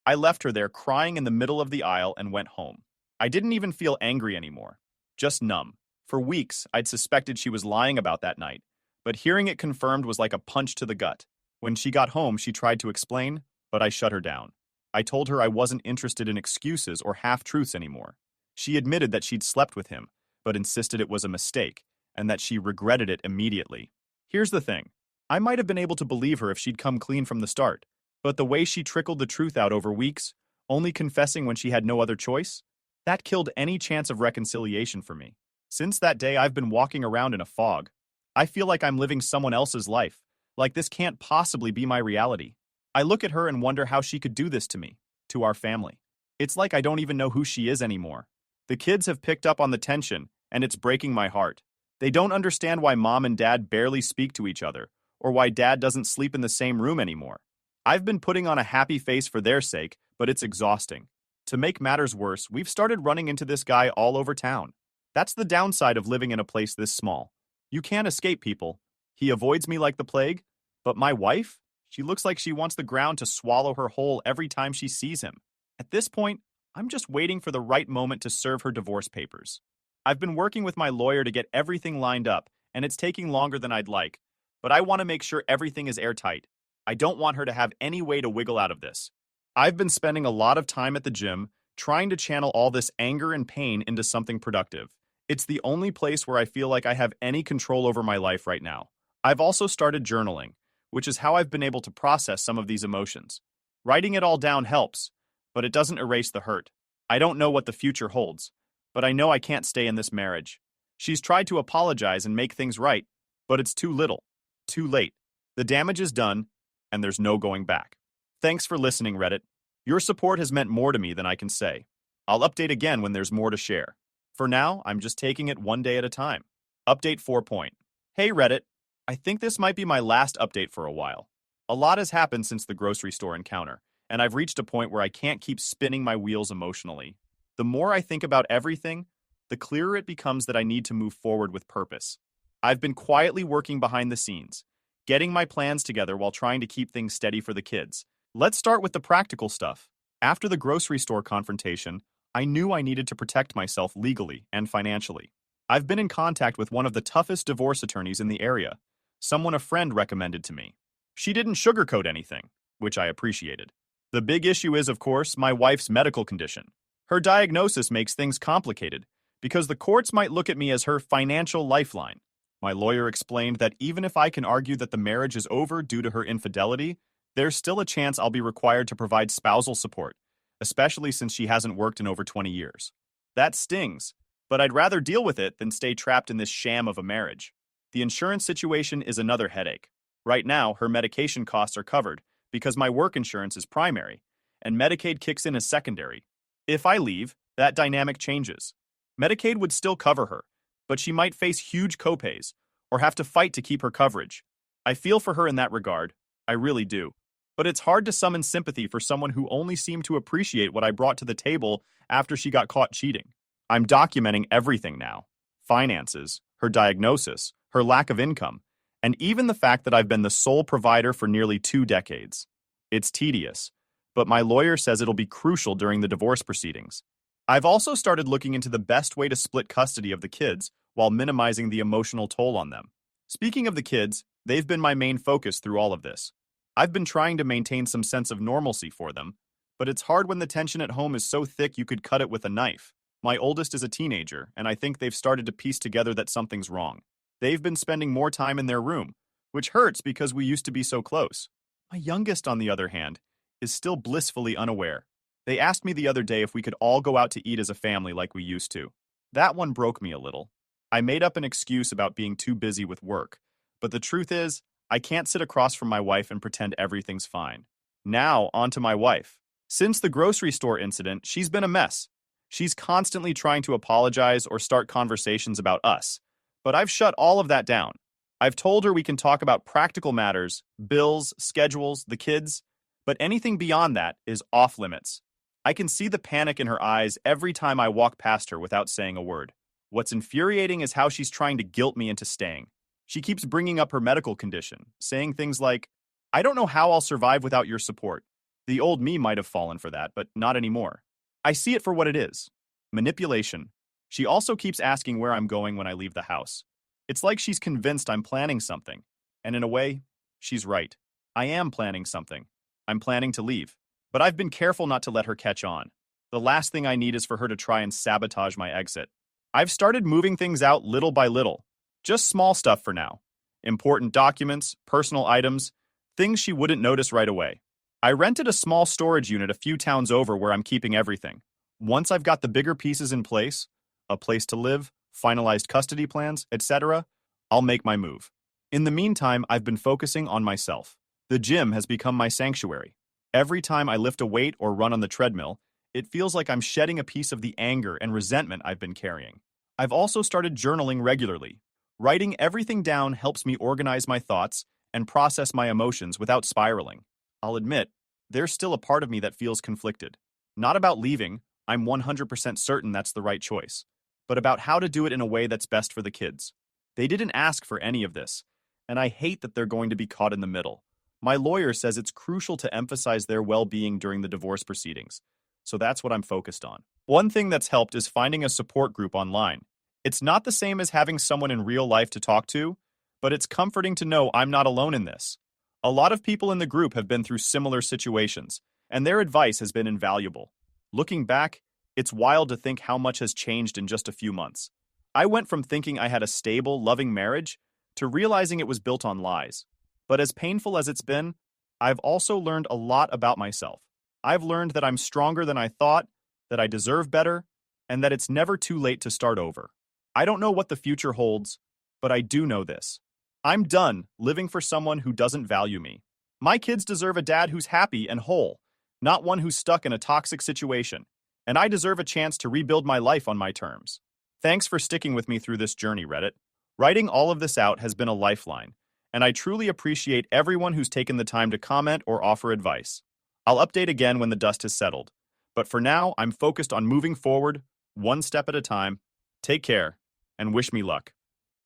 [SPEAKER 2] I left her there crying in the middle of the aisle and went home. I didn't even feel angry anymore, just numb. For weeks, I'd suspected she was lying about that night, but hearing it confirmed was like a punch to the gut. When she got home, she tried to explain, but I shut her down. I told her I wasn't interested in excuses or half-truths anymore. She admitted that she'd slept with him, but insisted it was a mistake, and that she regretted it immediately. Here's the thing. I might have been able to believe her if she'd come clean from the start, but the way she trickled the truth out over weeks, only confessing when she had no other choice, that killed any chance of reconciliation for me. Since that day, I've been walking around in a fog. I feel like I'm living someone else's life, like this can't possibly be my reality. I look at her and wonder how she could do this to me, to our family. It's like I don't even know who she is anymore. The kids have picked up on the tension, and it's breaking my heart. They don't understand why mom and dad barely speak to each other, or why dad doesn't sleep in the same room anymore. I've been putting on a happy face for their sake, but it's exhausting. To make matters worse, we've started running into this guy all over town. That's the downside of living in a place this small. You can't escape people. He avoids me like the plague, but my wife? She looks like she wants the ground to swallow her whole every time she sees him. At this point, I'm just waiting for the right moment to serve her divorce papers. I've been working with my lawyer to get everything lined up, and it's taking longer than I'd like. But I want to make sure everything is airtight. I don't want her to have any way to wiggle out of this. I've been spending a lot of time at the gym trying to channel all this anger and pain into something productive. It's the only place where I feel like I have any control over my life right now. I've also started journaling, which is how I've been able to process some of these emotions. Writing it all down helps, but it doesn't erase the hurt. I don't know what the future holds, but I know I can't stay in this marriage. She's tried to apologize and make things right, but it's too little, too late. The damage is done, and there's no going back. Thanks for listening, Reddit. Your support has meant more to me than I can say. I'll update again when there's more to share. For now, I'm just taking it one day at a time. Update 4 point. Hey Reddit, I think this might be my last update for a while. A lot has happened since the grocery store encounter, and I've reached a point where I can't keep spinning my wheels emotionally. The more I think about everything, the clearer it becomes that I need to move forward with purpose. I've been quietly working behind the scenes, getting my plans together while trying to keep things steady for the kids. Let's start with the practical stuff. After the grocery store confrontation, I knew I needed to protect myself legally and financially. I've been in contact with one of the toughest divorce attorneys in the area, someone a friend recommended to me. She didn't sugarcoat anything, which I appreciated. The big issue is, of course, my wife's medical condition. Her diagnosis makes things complicated because the courts might look at me as her financial lifeline. My lawyer explained that even if I can argue that the marriage is over due to her infidelity, there's still a chance I'll be required to provide spousal support, especially since she hasn't worked in over 20 years. That stings, but I'd rather deal with it than stay trapped in this sham of a marriage. The insurance situation is another headache. Right now, her medication costs are covered because my work insurance is primary, and Medicaid kicks in as secondary. If I leave, that dynamic changes. Medicaid would still cover her, but she might face huge copays or have to fight to keep her coverage. I feel for her in that regard. I really do. But it's hard to summon sympathy for someone who only seemed to appreciate what I brought to the table after she got caught cheating. I'm documenting everything now. Finances, her diagnosis, her lack of income, and even the fact that I've been the sole provider for nearly 2 decades. It's tedious, but my lawyer says it'll be crucial during the divorce proceedings. I've also started looking into the best way to split custody of the kids while minimizing the emotional toll on them. Speaking of the kids, they've been my main focus through all of this. I've been trying to maintain some sense of normalcy for them, but it's hard when the tension at home is so thick you could cut it with a knife. My oldest is a teenager, and I think they've started to piece together that something's wrong. They've been spending more time in their room, which hurts because we used to be so close. My youngest, on the other hand, is still blissfully unaware. They asked me the other day if we could all go out to eat as a family like we used to. That one broke me a little. I made up an excuse about being too busy with work, but the truth is, I can't sit across from my wife and pretend everything's fine. Now, on to my wife. Since the grocery store incident, she's been a mess. She's constantly trying to apologize or start conversations about us, but I've shut all of that down. I've told her we can talk about practical matters, bills, schedules, the kids, but anything beyond that is off limits. I can see the panic in her eyes every time I walk past her without saying a word. What's infuriating is how she's trying to guilt me into staying. She keeps bringing up her medical condition, saying things like, "I don't know how I'll survive without your support." The old me might have fallen for that, but not anymore. I see it for what it is. Manipulation. She also keeps asking where I'm going when I leave the house. It's like she's convinced I'm planning something. And in a way, she's right. I am planning something. I'm planning to leave. But I've been careful not to let her catch on. The last thing I need is for her to try and sabotage my exit. I've started moving things out little by little. Just small stuff for now. Important documents, personal items, things she wouldn't notice right away. I rented a small storage unit a few towns over where I'm keeping everything. Once I've got the bigger pieces in place, a place to live, finalized custody plans, etc., I'll make my move. In the meantime, I've been focusing on myself. The gym has become my sanctuary. Every time I lift a weight or run on the treadmill, it feels like I'm shedding a piece of the anger and resentment I've been carrying. I've also started journaling regularly. Writing everything down helps me organize my thoughts and process my emotions without spiraling. I'll admit, there's still a part of me that feels conflicted. Not about leaving, I'm 100% certain that's the right choice, but about how to do it in a way that's best for the kids. They didn't ask for any of this, and I hate that they're going to be caught in the middle. My lawyer says it's crucial to emphasize their well-being during the divorce proceedings, so that's what I'm focused on. One thing that's helped is finding a support group online. It's not the same as having someone in real life to talk to, but it's comforting to know I'm not alone in this. A lot of people in the group have been through similar situations, and their advice has been invaluable. Looking back, it's wild to think how much has changed in just a few months. I went from thinking I had a stable, loving marriage to realizing it was built on lies. But as painful as it's been, I've also learned a lot about myself. I've learned that I'm stronger than I thought, that I deserve better, and that it's never too late to start over. I don't know what the future holds, but I do know this. I'm done living for someone who doesn't value me. My kids deserve a dad who's happy and whole, not one who's stuck in a toxic situation. And I deserve a chance to rebuild my life on my terms. Thanks for sticking with me through this journey, Reddit. Writing all of this out has been a lifeline, and I truly appreciate everyone who's taken the time to comment or offer advice. I'll update again when the dust has settled. But for now, I'm focused on moving forward, one step at a time. Take care, and wish me luck.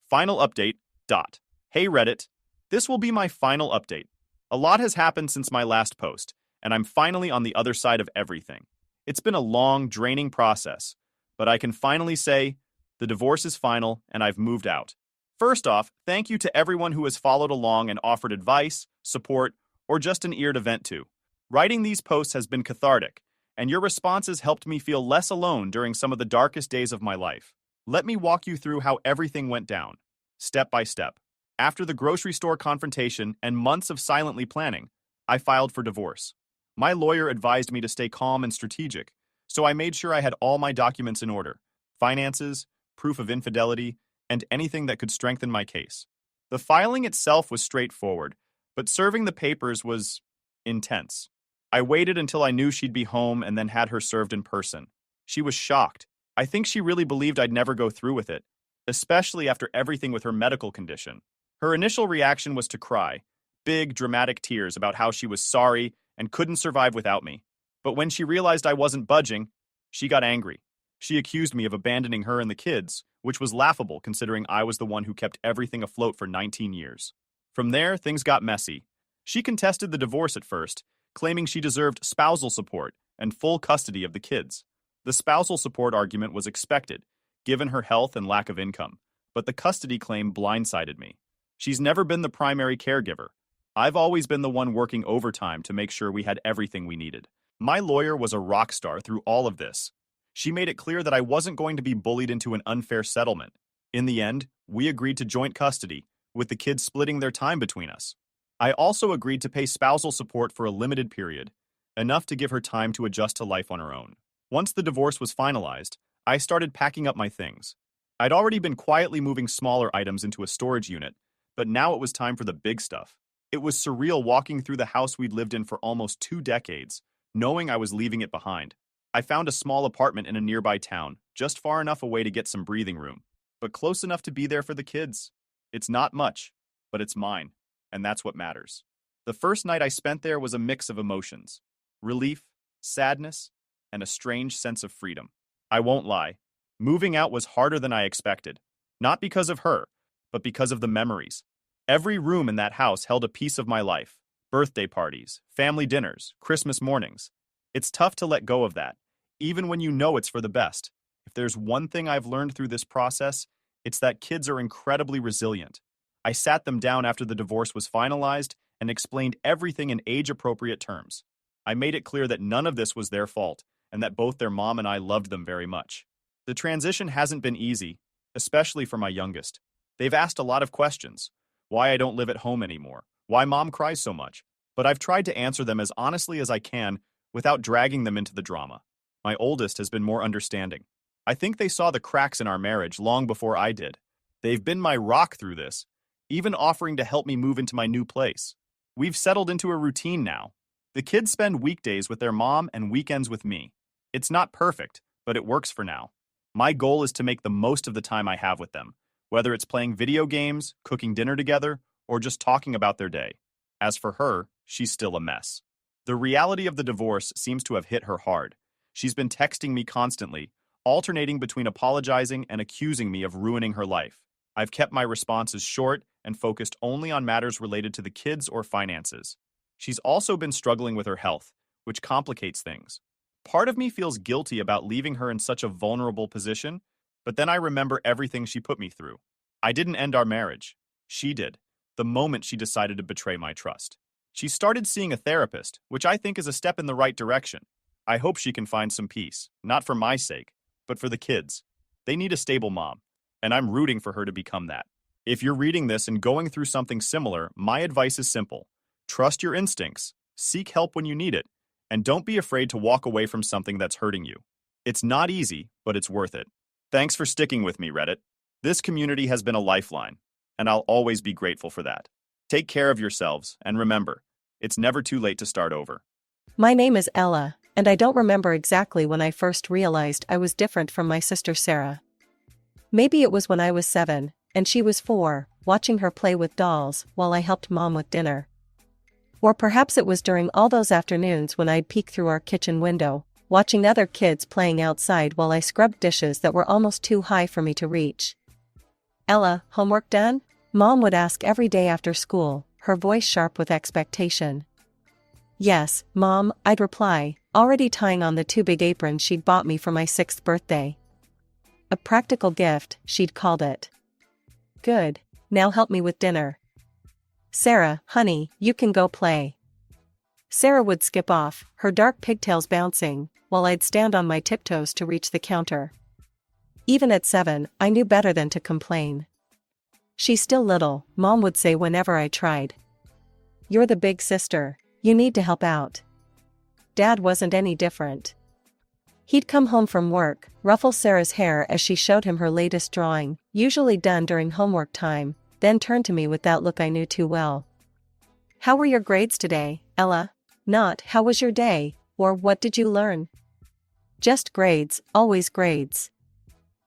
[SPEAKER 2] Final update. Hey Reddit, this will be my final update. A lot has happened since my last post, and I'm finally on the other side of everything. It's been a long, draining process, but I can finally say the divorce is final and I've moved out. First off, thank you to everyone who has followed along and offered advice, support, or just an ear to vent to. Writing these posts has been cathartic, and your responses helped me feel less alone during some of the darkest days of my life. Let me walk you through how everything went down, step by step. After the grocery store confrontation and months of silently planning, I filed for divorce. My lawyer advised me to stay calm and strategic, so I made sure I had all my documents in order: finances, proof of infidelity, and anything that could strengthen my case. The filing itself was straightforward, but serving the papers was intense. I waited until I knew she'd be home and then had her served in person. She was shocked. I think she really believed I'd never go through with it, especially after everything with her medical condition. Her initial reaction was to cry, big, dramatic tears about how she was sorry and couldn't survive without me. But when she realized I wasn't budging, she got angry. She accused me of abandoning her and the kids, which was laughable considering I was the one who kept everything afloat for 19 years. From there, things got messy. She contested the divorce at first, claiming she deserved spousal support and full custody of the kids. The spousal support argument was expected, given her health and lack of income, but the custody claim blindsided me. She's never been the primary caregiver. I've always been the one working overtime to make sure we had everything we needed. My lawyer was a rock star through all of this. She made it clear that I wasn't going to be bullied into an unfair settlement. In the end, we agreed to joint custody, with the kids splitting their time between us. I also agreed to pay spousal support for a limited period, enough to give her time to adjust to life on her own. Once the divorce was finalized, I started packing up my things. I'd already been quietly moving smaller items into a storage unit, but now it was time for the big stuff. It was surreal walking through the house we'd lived in for almost 2 decades, knowing I was leaving it behind. I found a small apartment in a nearby town, just far enough away to get some breathing room, but close enough to be there for the kids. It's not much, but it's mine, and that's what matters. The first night I spent there was a mix of emotions: relief, sadness, and a strange sense of freedom. I won't lie, moving out was harder than I expected. Not because of her, but because of the memories. Every room in that house held a piece of my life: birthday parties, family dinners, Christmas mornings. It's tough to let go of that, even when you know it's for the best. If there's one thing I've learned through this process, it's that kids are incredibly resilient. I sat them down after the divorce was finalized and explained everything in age-appropriate terms. I made it clear that none of this was their fault, and that both their mom and I loved them very much. The transition hasn't been easy, especially for my youngest. They've asked a lot of questions: why I don't live at home anymore, why mom cries so much, but I've tried to answer them as honestly as I can without dragging them into the drama. My oldest has been more understanding. I think they saw the cracks in our marriage long before I did. They've been my rock through this, even offering to help me move into my new place. We've settled into a routine now. The kids spend weekdays with their mom and weekends with me. It's not perfect, but it works for now. My goal is to make the most of the time I have with them, whether it's playing video games, cooking dinner together, or just talking about their day. As for her, she's still a mess. The reality of the divorce seems to have hit her hard. She's been texting me constantly, alternating between apologizing and accusing me of ruining her life. I've kept my responses short and focused only on matters related to the kids or finances. She's also been struggling with her health, which complicates things. Part of me feels guilty about leaving her in such a vulnerable position, But then I remember everything she put me through. I didn't end our marriage. She did, the moment she decided to betray my trust. She started seeing a therapist, which I think is a step in the right direction. I hope she can find some peace, not for my sake, but for the kids. They need a stable mom, and I'm rooting for her to become that. If you're reading this and going through something similar, my advice is simple. Trust your instincts, seek help when you need it, and don't be afraid to walk away from something that's hurting you. It's not easy, but it's worth it. Thanks for sticking with me, Reddit. This community has been a lifeline, and I'll always be grateful for that. Take care of yourselves, and remember, it's never too late to start over.
[SPEAKER 3] My name is Ella, and I don't remember exactly when I first realized I was different from my sister Sarah. Maybe it was when I was 7, and she was 4, watching her play with dolls while I helped Mom with dinner. Or perhaps it was during all those afternoons when I'd peek through our kitchen window, watching other kids playing outside while I scrubbed dishes that were almost too high for me to reach. "Ella, homework done?" Mom would ask every day after school, her voice sharp with expectation. "Yes, Mom," I'd reply, already tying on the 2 big aprons she'd bought me for my 6th birthday. A practical gift, she'd called it. "Good. Now help me with dinner." "Sarah, honey, you can go play." Sarah would skip off, her dark pigtails bouncing, while I'd stand on my tiptoes to reach the counter. Even at 7, I knew better than to complain. "She's still little," Mom would say whenever I tried. "You're the big sister. You need to help out." Dad wasn't any different. He'd come home from work, ruffle Sarah's hair as she showed him her latest drawing, usually done during homework time, then turn to me with that look I knew too well. "How were your grades today, Ella?" Not, "How was your day?" or "What did you learn?" Just grades, always grades.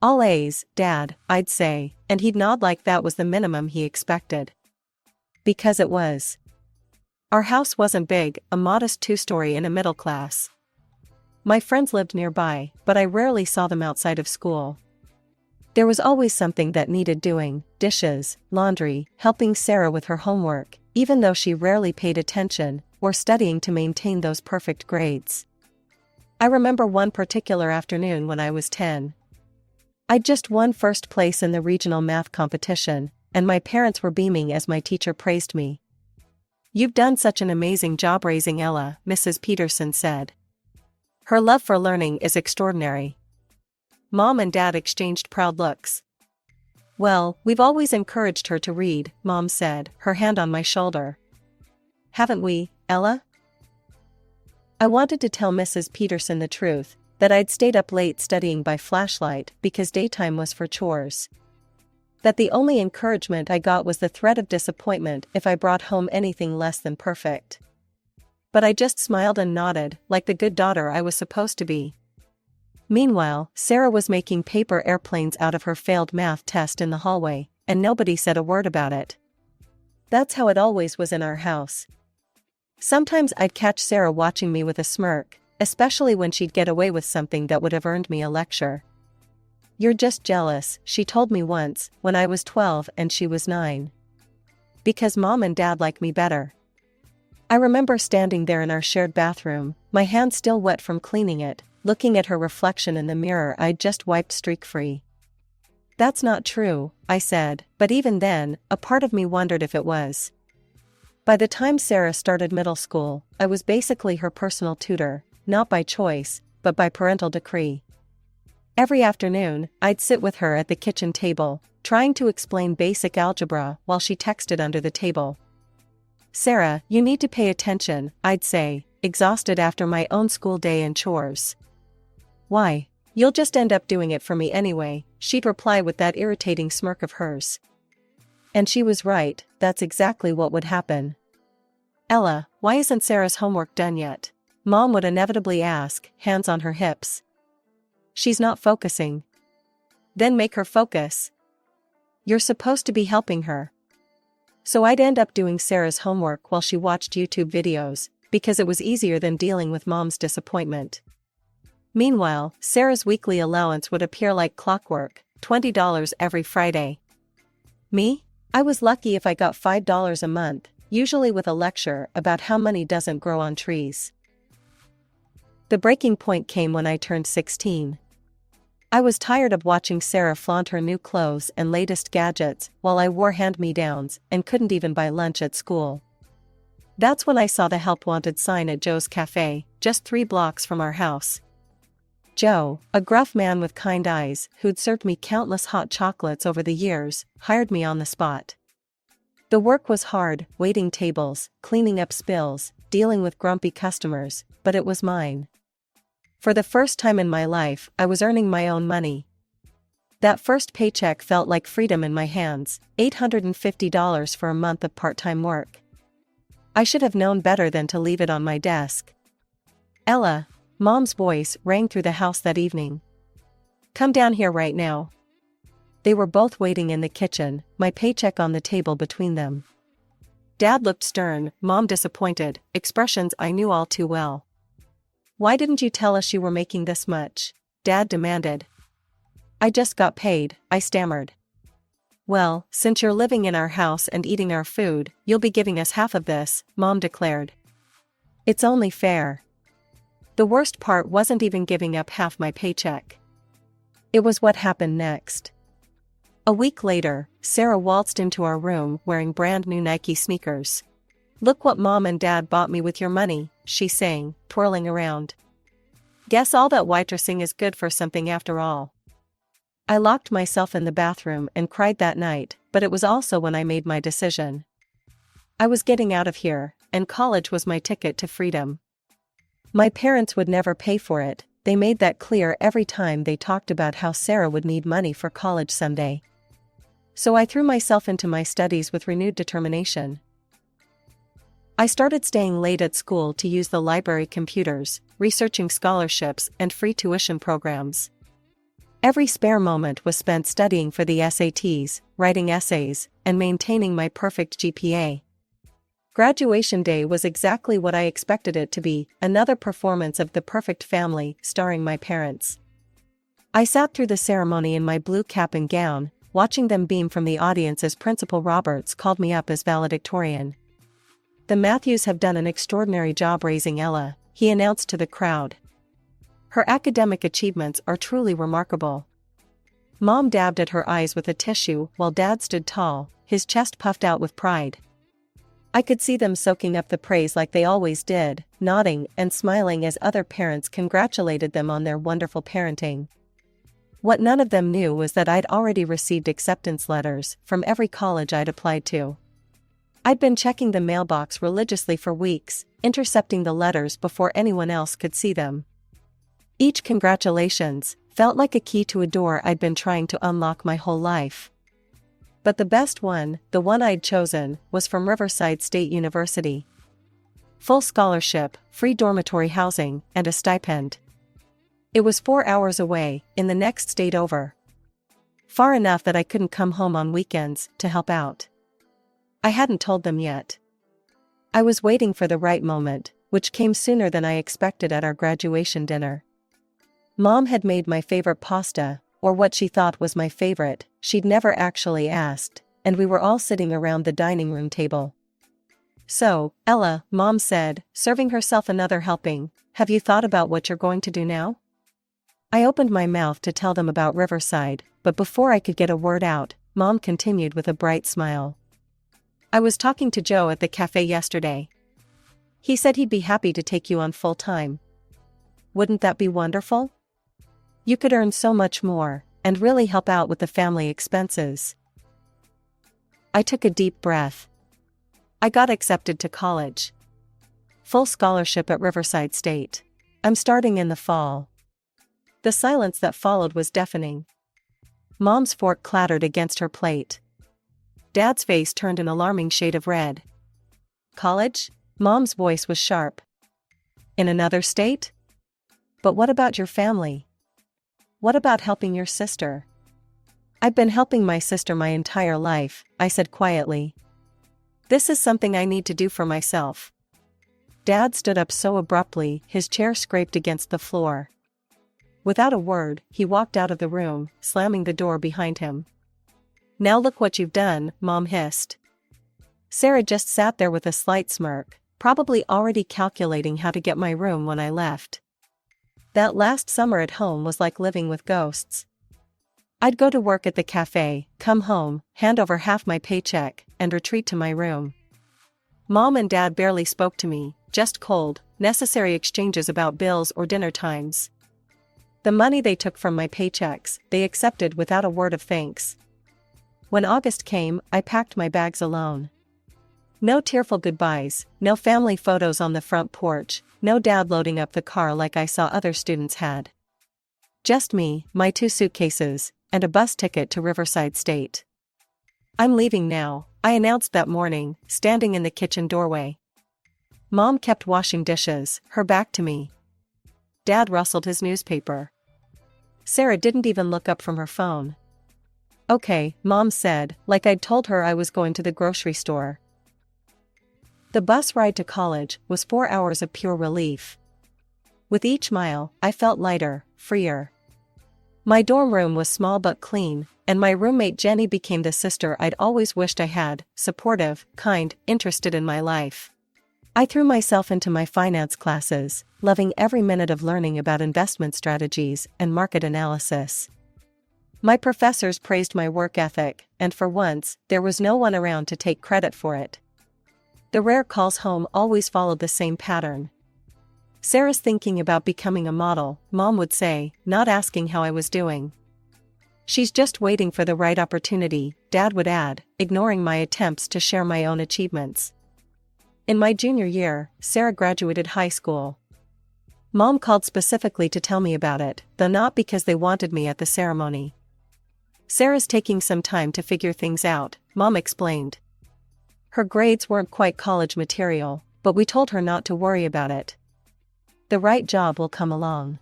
[SPEAKER 3] "All A's, Dad," I'd say, and he'd nod like that was the minimum he expected. Because it was. Our house wasn't big, a modest 2-story in a middle class. My friends lived nearby, but I rarely saw them outside of school. There was always something that needed doing: dishes, laundry, helping Sarah with her homework, even though she rarely paid attention, or studying to maintain those perfect grades. I remember one particular afternoon when I was 10. I'd just won first place in the regional math competition, and my parents were beaming as my teacher praised me. "You've done such an amazing job raising Ella," Mrs. Peterson said. "Her love for learning is extraordinary." Mom and Dad exchanged proud looks. "Well, we've always encouraged her to read," Mom said, her hand on my shoulder. "Haven't we, Ella?" I wanted to tell Mrs. Peterson the truth, that I'd stayed up late studying by flashlight because daytime was for chores. That the only encouragement I got was the threat of disappointment if I brought home anything less than perfect. But I just smiled and nodded, like the good daughter I was supposed to be. Meanwhile, Sarah was making paper airplanes out of her failed math test in the hallway, and nobody said a word about it. That's how it always was in our house. Sometimes I'd catch Sarah watching me with a smirk, especially when she'd get away with something that would have earned me a lecture. "You're just jealous," she told me once, when I was 12 and she was 9. "Because Mom and Dad like me better." I remember standing there in our shared bathroom, my hand still wet from cleaning it, looking at her reflection in the mirror I'd just wiped streak-free. "That's not true," I said, but even then, a part of me wondered if it was. By the time Sarah started middle school, I was basically her personal tutor, not by choice, but by parental decree. Every afternoon, I'd sit with her at the kitchen table, trying to explain basic algebra while she texted under the table. "Sarah, you need to pay attention," I'd say, exhausted after my own school day and chores. "Why? You'll just end up doing it for me anyway," she'd reply with that irritating smirk of hers. And she was right, that's exactly what would happen. "Ella, why isn't Sarah's homework done yet?" Mom would inevitably ask, hands on her hips. "She's not focusing." "Then make her focus. You're supposed to be helping her." So I'd end up doing Sarah's homework while she watched YouTube videos, because it was easier than dealing with Mom's disappointment. Meanwhile, Sarah's weekly allowance would appear like clockwork, $20 every Friday. Me? I was lucky if I got $5 a month, usually with a lecture about how money doesn't grow on trees. The breaking point came when I turned 16. I was tired of watching Sarah flaunt her new clothes and latest gadgets while I wore hand-me-downs and couldn't even buy lunch at school. That's when I saw the help wanted sign at Joe's Cafe, just 3 blocks from our house. Joe, a gruff man with kind eyes who'd served me countless hot chocolates over the years, hired me on the spot. The work was hard, waiting tables, cleaning up spills, dealing with grumpy customers, but it was mine. For the first time in my life, I was earning my own money. That first paycheck felt like freedom in my hands, $850 for a month of part-time work. I should have known better than to leave it on my desk. Ella, Mom's voice rang through the house that evening. Come down here right now. They were both waiting in the kitchen, my paycheck on the table between them. Dad looked stern, Mom disappointed, expressions I knew all too well. Why didn't you tell us you were making this much? Dad demanded. I just got paid, I stammered. Well, since you're living in our house and eating our food, you'll be giving us half of this, Mom declared. It's only fair. The worst part wasn't even giving up half my paycheck. It was what happened next. A week later, Sarah waltzed into our room wearing brand new Nike sneakers. Look what Mom and Dad bought me with your money, she sang, twirling around. Guess all that waitressing is good for something after all. I locked myself in the bathroom and cried that night, but it was also when I made my decision. I was getting out of here, and college was my ticket to freedom. My parents would never pay for it, they made that clear every time they talked about how Sarah would need money for college someday. So I threw myself into my studies with renewed determination. I started staying late at school to use the library computers, researching scholarships and free tuition programs. Every spare moment was spent studying for the SATs, writing essays, and maintaining my perfect GPA. Graduation day was exactly what I expected it to be, another performance of The Perfect Family starring my parents. I sat through the ceremony in my blue cap and gown, watching them beam from the audience as Principal Roberts called me up as valedictorian. The Matthews have done an extraordinary job raising Ella, he announced to the crowd. Her academic achievements are truly remarkable. Mom dabbed at her eyes with a tissue while Dad stood tall, his chest puffed out with pride. I could see them soaking up the praise like they always did, nodding and smiling as other parents congratulated them on their wonderful parenting. What none of them knew was that I'd already received acceptance letters from every college I'd applied to. I'd been checking the mailbox religiously for weeks, intercepting the letters before anyone else could see them. Each congratulations felt like a key to a door I'd been trying to unlock my whole life. But the best one, the one I'd chosen, was from Riverside State University. Full scholarship, free dormitory housing, and a stipend. It was 4 hours away, in the next state over. Far enough that I couldn't come home on weekends to help out. I hadn't told them yet. I was waiting for the right moment, which came sooner than I expected at our graduation dinner. Mom had made my favorite pasta, or what she thought was my favorite, she'd never actually asked, and we were all sitting around the dining room table. So, Ella, Mom said, serving herself another helping, have you thought about what you're going to do now? I opened my mouth to tell them about Riverside, but before I could get a word out, Mom continued with a bright smile. I was talking to Joe at the cafe yesterday. He said he'd be happy to take you on full time. Wouldn't that be wonderful? You could earn so much more, and really help out with the family expenses. I took a deep breath. I got accepted to college. Full scholarship at Riverside State. I'm starting in the fall. The silence that followed was deafening. Mom's fork clattered against her plate. Dad's face turned an alarming shade of red. College? Mom's voice was sharp. In another state? But what about your family? What about helping your sister? I've been helping my sister my entire life, I said quietly. This is something I need to do for myself. Dad stood up so abruptly, his chair scraped against the floor. Without a word, he walked out of the room, slamming the door behind him. Now look what you've done, Mom hissed. Sarah just sat there with a slight smirk, probably already calculating how to get my room when I left. That last summer at home was like living with ghosts. I'd go to work at the cafe, come home, hand over half my paycheck, and retreat to my room. Mom and Dad barely spoke to me, just cold, necessary exchanges about bills or dinner times. The money they took from my paychecks, they accepted without a word of thanks. When August came, I packed my bags alone. No tearful goodbyes, no family photos on the front porch, no dad loading up the car like I saw other students had. Just me, my 2 suitcases, and a bus ticket to Riverside State. I'm leaving now, I announced that morning, standing in the kitchen doorway. Mom kept washing dishes, her back to me. Dad rustled his newspaper. Sarah didn't even look up from her phone. Okay, Mom said, like I'd told her I was going to the grocery store. The bus ride to college was 4 hours of pure relief. With each mile, I felt lighter, freer. My dorm room was small but clean, and my roommate Jenny became the sister I'd always wished I had, supportive, kind, interested in my life. I threw myself into my finance classes, loving every minute of learning about investment strategies and market analysis. My professors praised my work ethic, and for once, there was no one around to take credit for it. The rare calls home always followed the same pattern. Sarah's thinking about becoming a model, Mom would say, not asking how I was doing. She's just waiting for the right opportunity, Dad would add, ignoring my attempts to share my own achievements. In my junior year, Sarah graduated high school. Mom called specifically to tell me about it, though not because they wanted me at the ceremony. Sarah's taking some time to figure things out, Mom explained. Her grades weren't quite college material, but we told her not to worry about it. The right job will come along.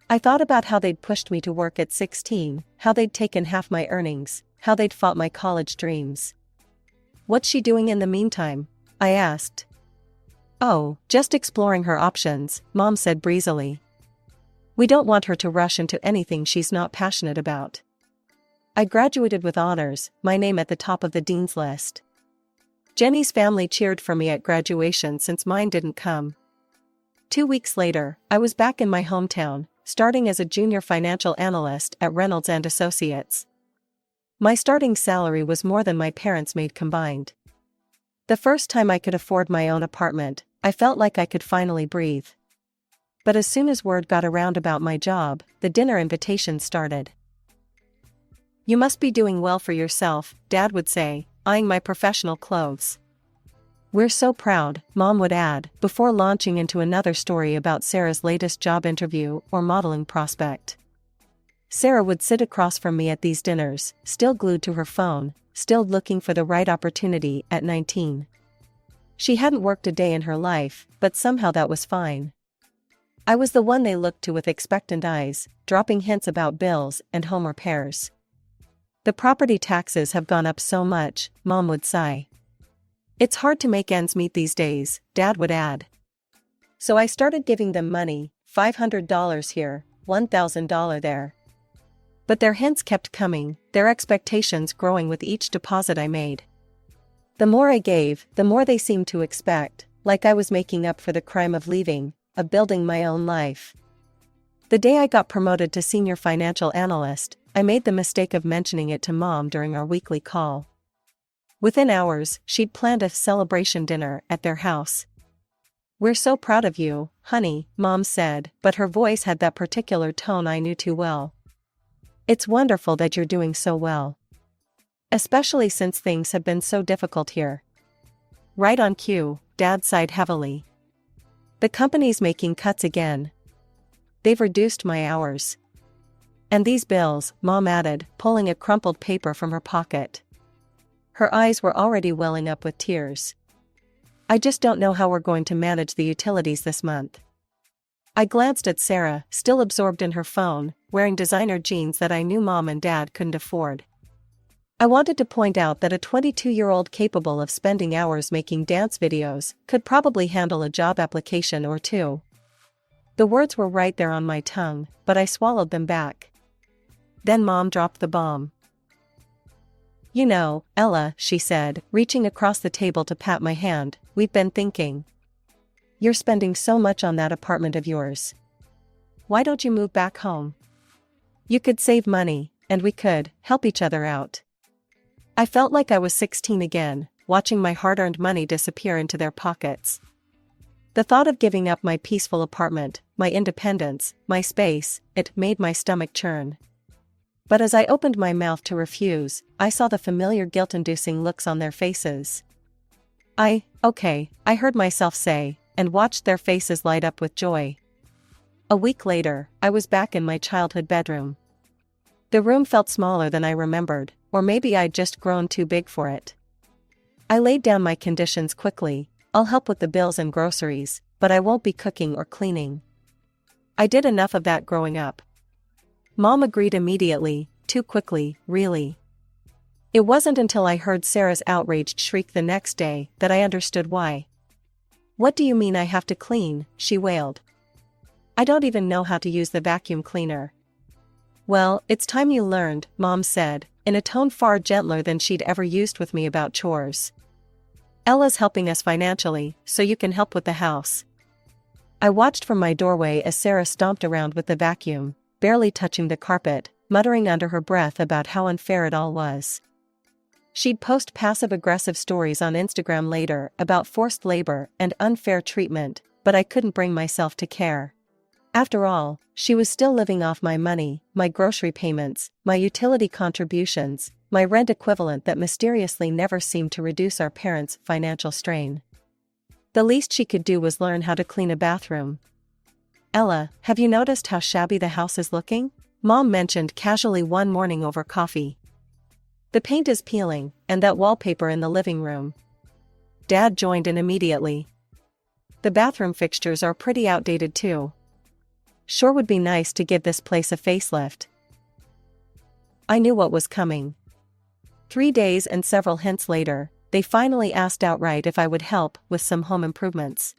[SPEAKER 3] I thought about how they'd pushed me to work at 16, how they'd taken half my earnings, how they'd fought my college dreams. What's she doing in the meantime? I asked. Oh, just exploring her options, Mom said breezily. We don't want her to rush into anything she's not passionate about. I graduated with honors, my name at the top of the dean's list. Jenny's family cheered for me at graduation since mine didn't come. 2 weeks later, I was back in my hometown, starting as a junior financial analyst at Reynolds & Associates. My starting salary was more than my parents made combined. The first time I could afford my own apartment, I felt like I could finally breathe. But as soon as word got around about my job, the dinner invitations started. You must be doing well for yourself, Dad would say, eyeing my professional clothes. We're so proud, Mom would add, before launching into another story about Sarah's latest job interview or modeling prospect. Sarah would sit across from me at these dinners, still glued to her phone, still looking for the right opportunity at 19. She hadn't worked a day in her life, but somehow that was fine. I was the one they looked to with expectant eyes, dropping hints about bills and home repairs. The property taxes have gone up so much, Mom would sigh. It's hard to make ends meet these days, Dad would add. So I started giving them money, $500 here, $1,000 there. But their hints kept coming, their expectations growing with each deposit I made. The more I gave, the more they seemed to expect, like I was making up for the crime of leaving, of building my own life. The day I got promoted to senior financial analyst, I made the mistake of mentioning it to Mom during our weekly call. Within hours, she'd planned a celebration dinner at their house. We're so proud of you, honey, Mom said, but her voice had that particular tone I knew too well. It's wonderful that you're doing so well. Especially since things have been so difficult here. Right on cue, Dad sighed heavily. The company's making cuts again. They've reduced my hours. And these bills, Mom added, pulling a crumpled paper from her pocket. Her eyes were already welling up with tears. I just don't know how we're going to manage the utilities this month. I glanced at Sarah, still absorbed in her phone, wearing designer jeans that I knew Mom and Dad couldn't afford. I wanted to point out that a 22-year-old capable of spending hours making dance videos could probably handle a job application or two. The words were right there on my tongue, but I swallowed them back. Then Mom dropped the bomb. You know, Ella, she said, reaching across the table to pat my hand, we've been thinking. You're spending so much on that apartment of yours. Why don't you move back home? You could save money, and we could help each other out. I felt like I was 16 again, watching my hard-earned money disappear into their pockets. The thought of giving up my peaceful apartment, my independence, my space, it made my stomach churn. But as I opened my mouth to refuse, I saw the familiar guilt-inducing looks on their faces. Okay, I heard myself say, and watched their faces light up with joy. A week later, I was back in my childhood bedroom. The room felt smaller than I remembered, or maybe I'd just grown too big for it. I laid down my conditions quickly. I'll help with the bills and groceries, but I won't be cooking or cleaning. I did enough of that growing up. Mom agreed immediately, too quickly, really. It wasn't until I heard Sarah's outraged shriek the next day that I understood why. "What do you mean I have to clean?" she wailed. "I don't even know how to use the vacuum cleaner." "Well, it's time you learned," Mom said, in a tone far gentler than she'd ever used with me about chores. "Ella's helping us financially, so you can help with the house." I watched from my doorway as Sarah stomped around with the vacuum, barely touching the carpet, muttering under her breath about how unfair it all was. She'd post passive-aggressive stories on Instagram later about forced labor and unfair treatment, but I couldn't bring myself to care. After all, she was still living off my money, my grocery payments, my utility contributions, my rent equivalent that mysteriously never seemed to reduce our parents' financial strain. The least she could do was learn how to clean a bathroom. "Ella, have you noticed how shabby the house is looking?" Mom mentioned casually one morning over coffee. "The paint is peeling, and that wallpaper in the living room." Dad joined in immediately. "The bathroom fixtures are pretty outdated too. Sure would be nice to give this place a facelift." I knew what was coming. 3 days and several hints later, they finally asked outright if I would help with some home improvements.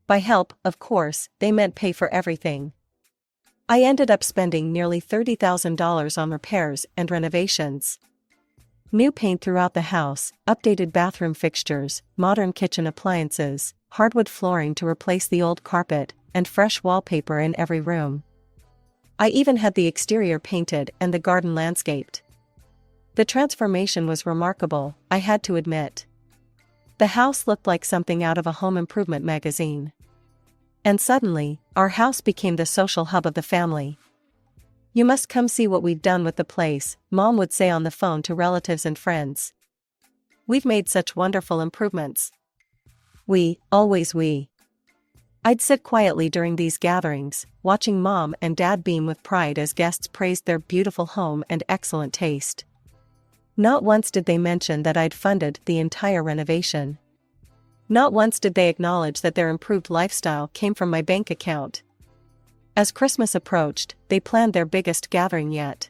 [SPEAKER 3] By help, of course, they meant pay for everything. I ended up spending nearly $30,000 on repairs and renovations. New paint throughout the house, updated bathroom fixtures, modern kitchen appliances, hardwood flooring to replace the old carpet, and fresh wallpaper in every room. I even had the exterior painted and the garden landscaped. The transformation was remarkable, I had to admit. The house looked like something out of a home improvement magazine. And suddenly, our house became the social hub of the family. "You must come see what we've done with the place," Mom would say on the phone to relatives and friends. "We've made such wonderful improvements." Always we. I'd sit quietly during these gatherings, watching Mom and Dad beam with pride as guests praised their beautiful home and excellent taste. Not once did they mention that I'd funded the entire renovation. Not once did they acknowledge that their improved lifestyle came from my bank account. As Christmas approached, they planned their biggest gathering yet.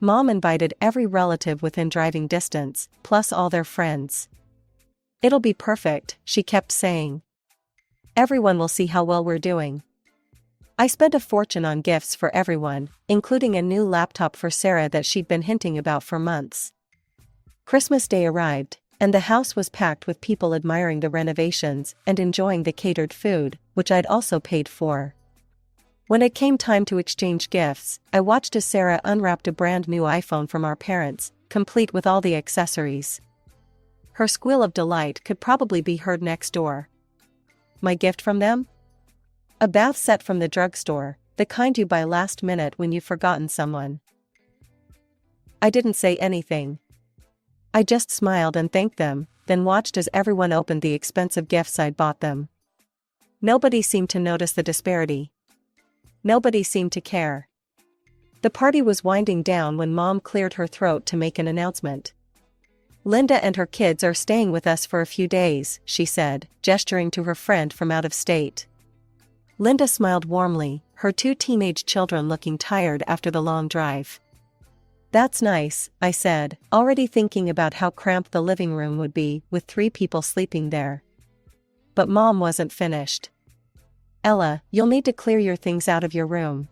[SPEAKER 3] Mom invited every relative within driving distance, plus all their friends. "It'll be perfect," she kept saying. "Everyone will see how well we're doing." I spent a fortune on gifts for everyone, including a new laptop for Sarah that she'd been hinting about for months. Christmas Day arrived, and the house was packed with people admiring the renovations and enjoying the catered food, which I'd also paid for. When it came time to exchange gifts, I watched as Sarah unwrapped a brand new iPhone from our parents, complete with all the accessories. Her squeal of delight could probably be heard next door. My gift from them? A bath set from the drugstore, the kind you buy last minute when you've forgotten someone. I didn't say anything. I just smiled and thanked them, then watched as everyone opened the expensive gifts I'd bought them. Nobody seemed to notice the disparity. Nobody seemed to care. The party was winding down when Mom cleared her throat to make an announcement. "Linda and her kids are staying with us for a few days," she said, gesturing to her friend from out of state. Linda smiled warmly, her 2 teenage children looking tired after the long drive. "That's nice," I said, already thinking about how cramped the living room would be with 3 people sleeping there. But Mom wasn't finished. "Ella, you'll need to clear your things out of your room.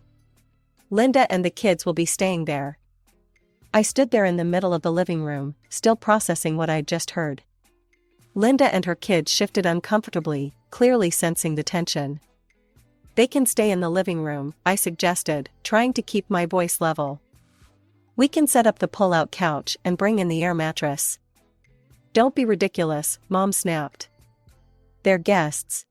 [SPEAKER 3] Linda and the kids will be staying there." I stood there in the middle of the living room, still processing what I'd just heard. Linda and her kids shifted uncomfortably, clearly sensing the tension. They can stay in the living room, I suggested, trying to keep my voice level. We can set up the pull-out couch and bring in the air mattress. Don't be ridiculous, Mom snapped. They're guests.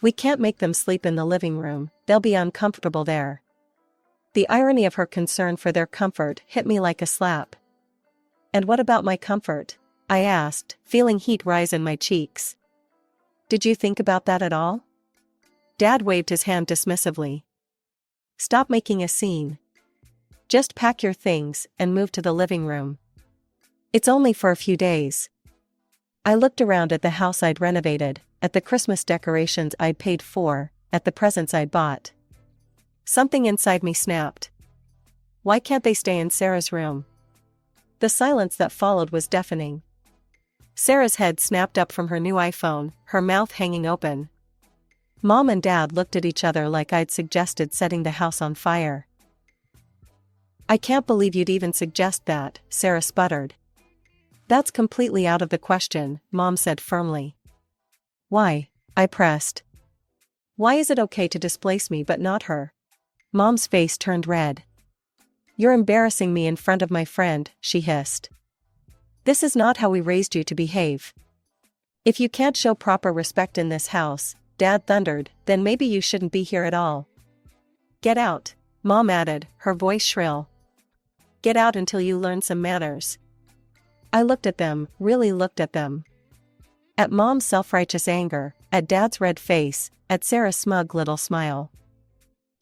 [SPEAKER 3] We can't make them sleep in the living room, they'll be uncomfortable there. The irony of her concern for their comfort hit me like a slap. And what about my comfort? I asked, feeling heat rise in my cheeks. Did you think about that at all? Dad waved his hand dismissively. Stop making a scene. Just pack your things and move to the living room. It's only for a few days. I looked around at the house I'd renovated, at the Christmas decorations I'd paid for, at the presents I'd bought. Something inside me snapped. Why can't they stay in Sarah's room? The silence that followed was deafening. Sarah's head snapped up from her new iPhone, her mouth hanging open. Mom and Dad looked at each other like I'd suggested setting the house on fire. I can't believe you'd even suggest that, Sarah sputtered. That's completely out of the question, Mom said firmly. Why? I pressed. Why is it okay to displace me but not her? Mom's face turned red. You're embarrassing me in front of my friend, she hissed. This is not how we raised you to behave. If you can't show proper respect in this house, Dad thundered, then maybe you shouldn't be here at all. Get out, Mom added, her voice shrill. Get out until you learn some manners. I looked at them, really looked at them. At Mom's self-righteous anger, at Dad's red face, at Sarah's smug little smile.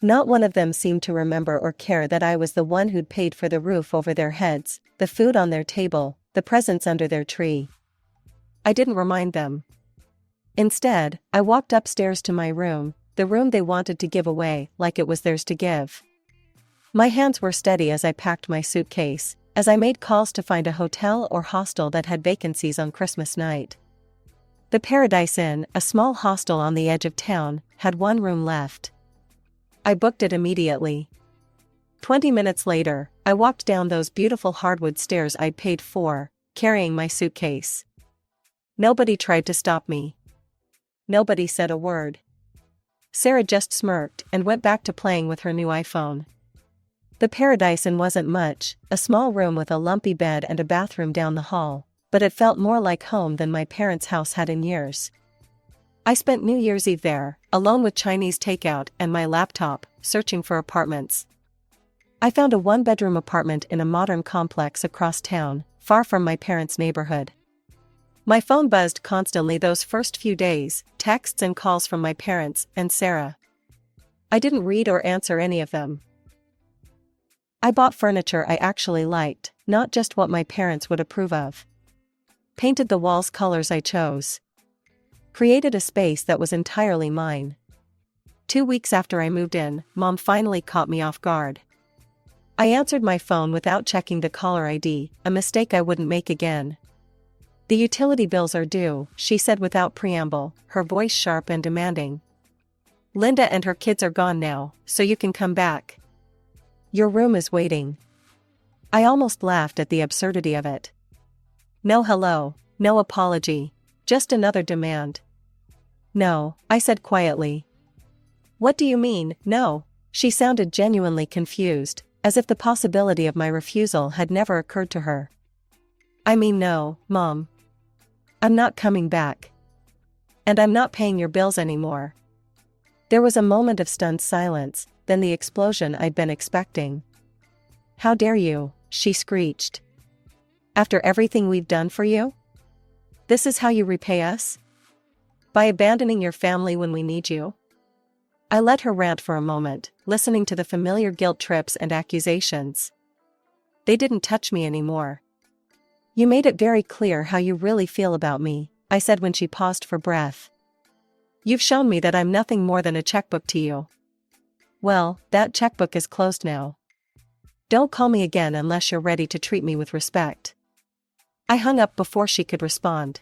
[SPEAKER 3] Not one of them seemed to remember or care that I was the one who'd paid for the roof over their heads, the food on their table, the presents under their tree. I didn't remind them. Instead, I walked upstairs to my room, the room they wanted to give away, like it was theirs to give. My hands were steady as I packed my suitcase, as I made calls to find a hotel or hostel that had vacancies on Christmas night. The Paradise Inn, a small hostel on the edge of town, had one room left. I booked it immediately. 20 minutes later, I walked down those beautiful hardwood stairs I'd paid for, carrying my suitcase. Nobody tried to stop me. Nobody said a word. Sarah just smirked and went back to playing with her new iPhone. The Paradise Inn wasn't much, a small room with a lumpy bed and a bathroom down the hall, but it felt more like home than my parents' house had in years. I spent New Year's Eve there, alone with Chinese takeout and my laptop, searching for apartments. I found a one-bedroom apartment in a modern complex across town, far from my parents' neighborhood. My phone buzzed constantly those first few days, texts and calls from my parents and Sarah. I didn't read or answer any of them. I bought furniture I actually liked, not just what my parents would approve of. Painted the walls colors I chose. Created a space that was entirely mine. 2 weeks after I moved in, Mom finally caught me off guard. I answered my phone without checking the caller ID, a mistake I wouldn't make again. The utility bills are due, she said without preamble, her voice sharp and demanding. Linda and her kids are gone now, so you can come back. Your room is waiting. I almost laughed at the absurdity of it. No hello, no apology, just another demand. No, I said quietly. What do you mean, no? She sounded genuinely confused, as if the possibility of my refusal had never occurred to her. I mean no, Mom. I'm not coming back. And I'm not paying your bills anymore. There was a moment of stunned silence, then the explosion I'd been expecting. How dare you, she screeched. After everything we've done for you? This is how you repay us? By abandoning your family when we need you? I let her rant for a moment, listening to the familiar guilt trips and accusations. They didn't touch me anymore. You made it very clear how you really feel about me, I said when she paused for breath. You've shown me that I'm nothing more than a checkbook to you. Well, that checkbook is closed now. Don't call me again unless you're ready to treat me with respect. I hung up before she could respond.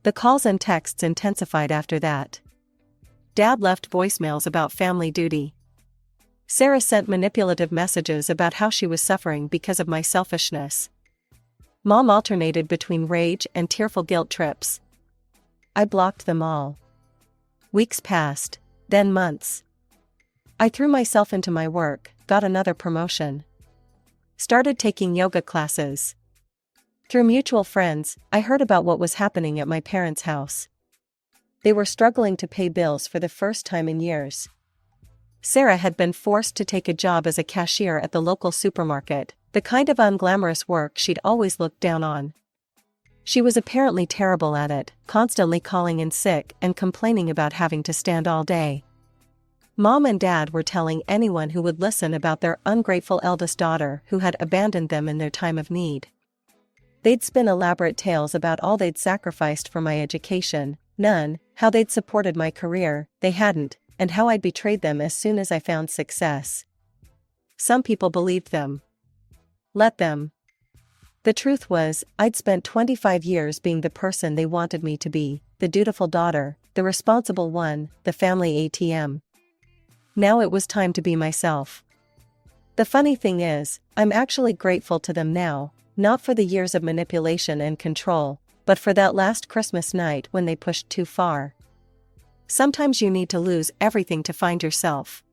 [SPEAKER 3] The calls and texts intensified after that. Dad left voicemails about family duty. Sarah sent manipulative messages about how she was suffering because of my selfishness. Mom alternated between rage and tearful guilt trips. I blocked them all. Weeks passed. then months. I threw myself into my work, got another promotion. Started taking yoga classes. Through mutual friends, I heard about what was happening at my parents' house. They were struggling to pay bills for the first time in years. Sarah had been forced to take a job as a cashier at the local supermarket, the kind of unglamorous work she'd always looked down on. She was apparently terrible at it, constantly calling in sick and complaining about having to stand all day. Mom and Dad were telling anyone who would listen about their ungrateful eldest daughter who had abandoned them in their time of need. They'd spin elaborate tales about all they'd sacrificed for my education, none, how they'd supported my career, they hadn't, and how I'd betrayed them as soon as I found success. Some people believed them. Let them. The truth was, I'd spent 25 years being the person they wanted me to be, the dutiful daughter, the responsible one, the family ATM. Now it was time to be myself. The funny thing is, I'm actually grateful to them now, not for the years of manipulation and control, but for that last Christmas night when they pushed too far. Sometimes you need to lose everything to find yourself.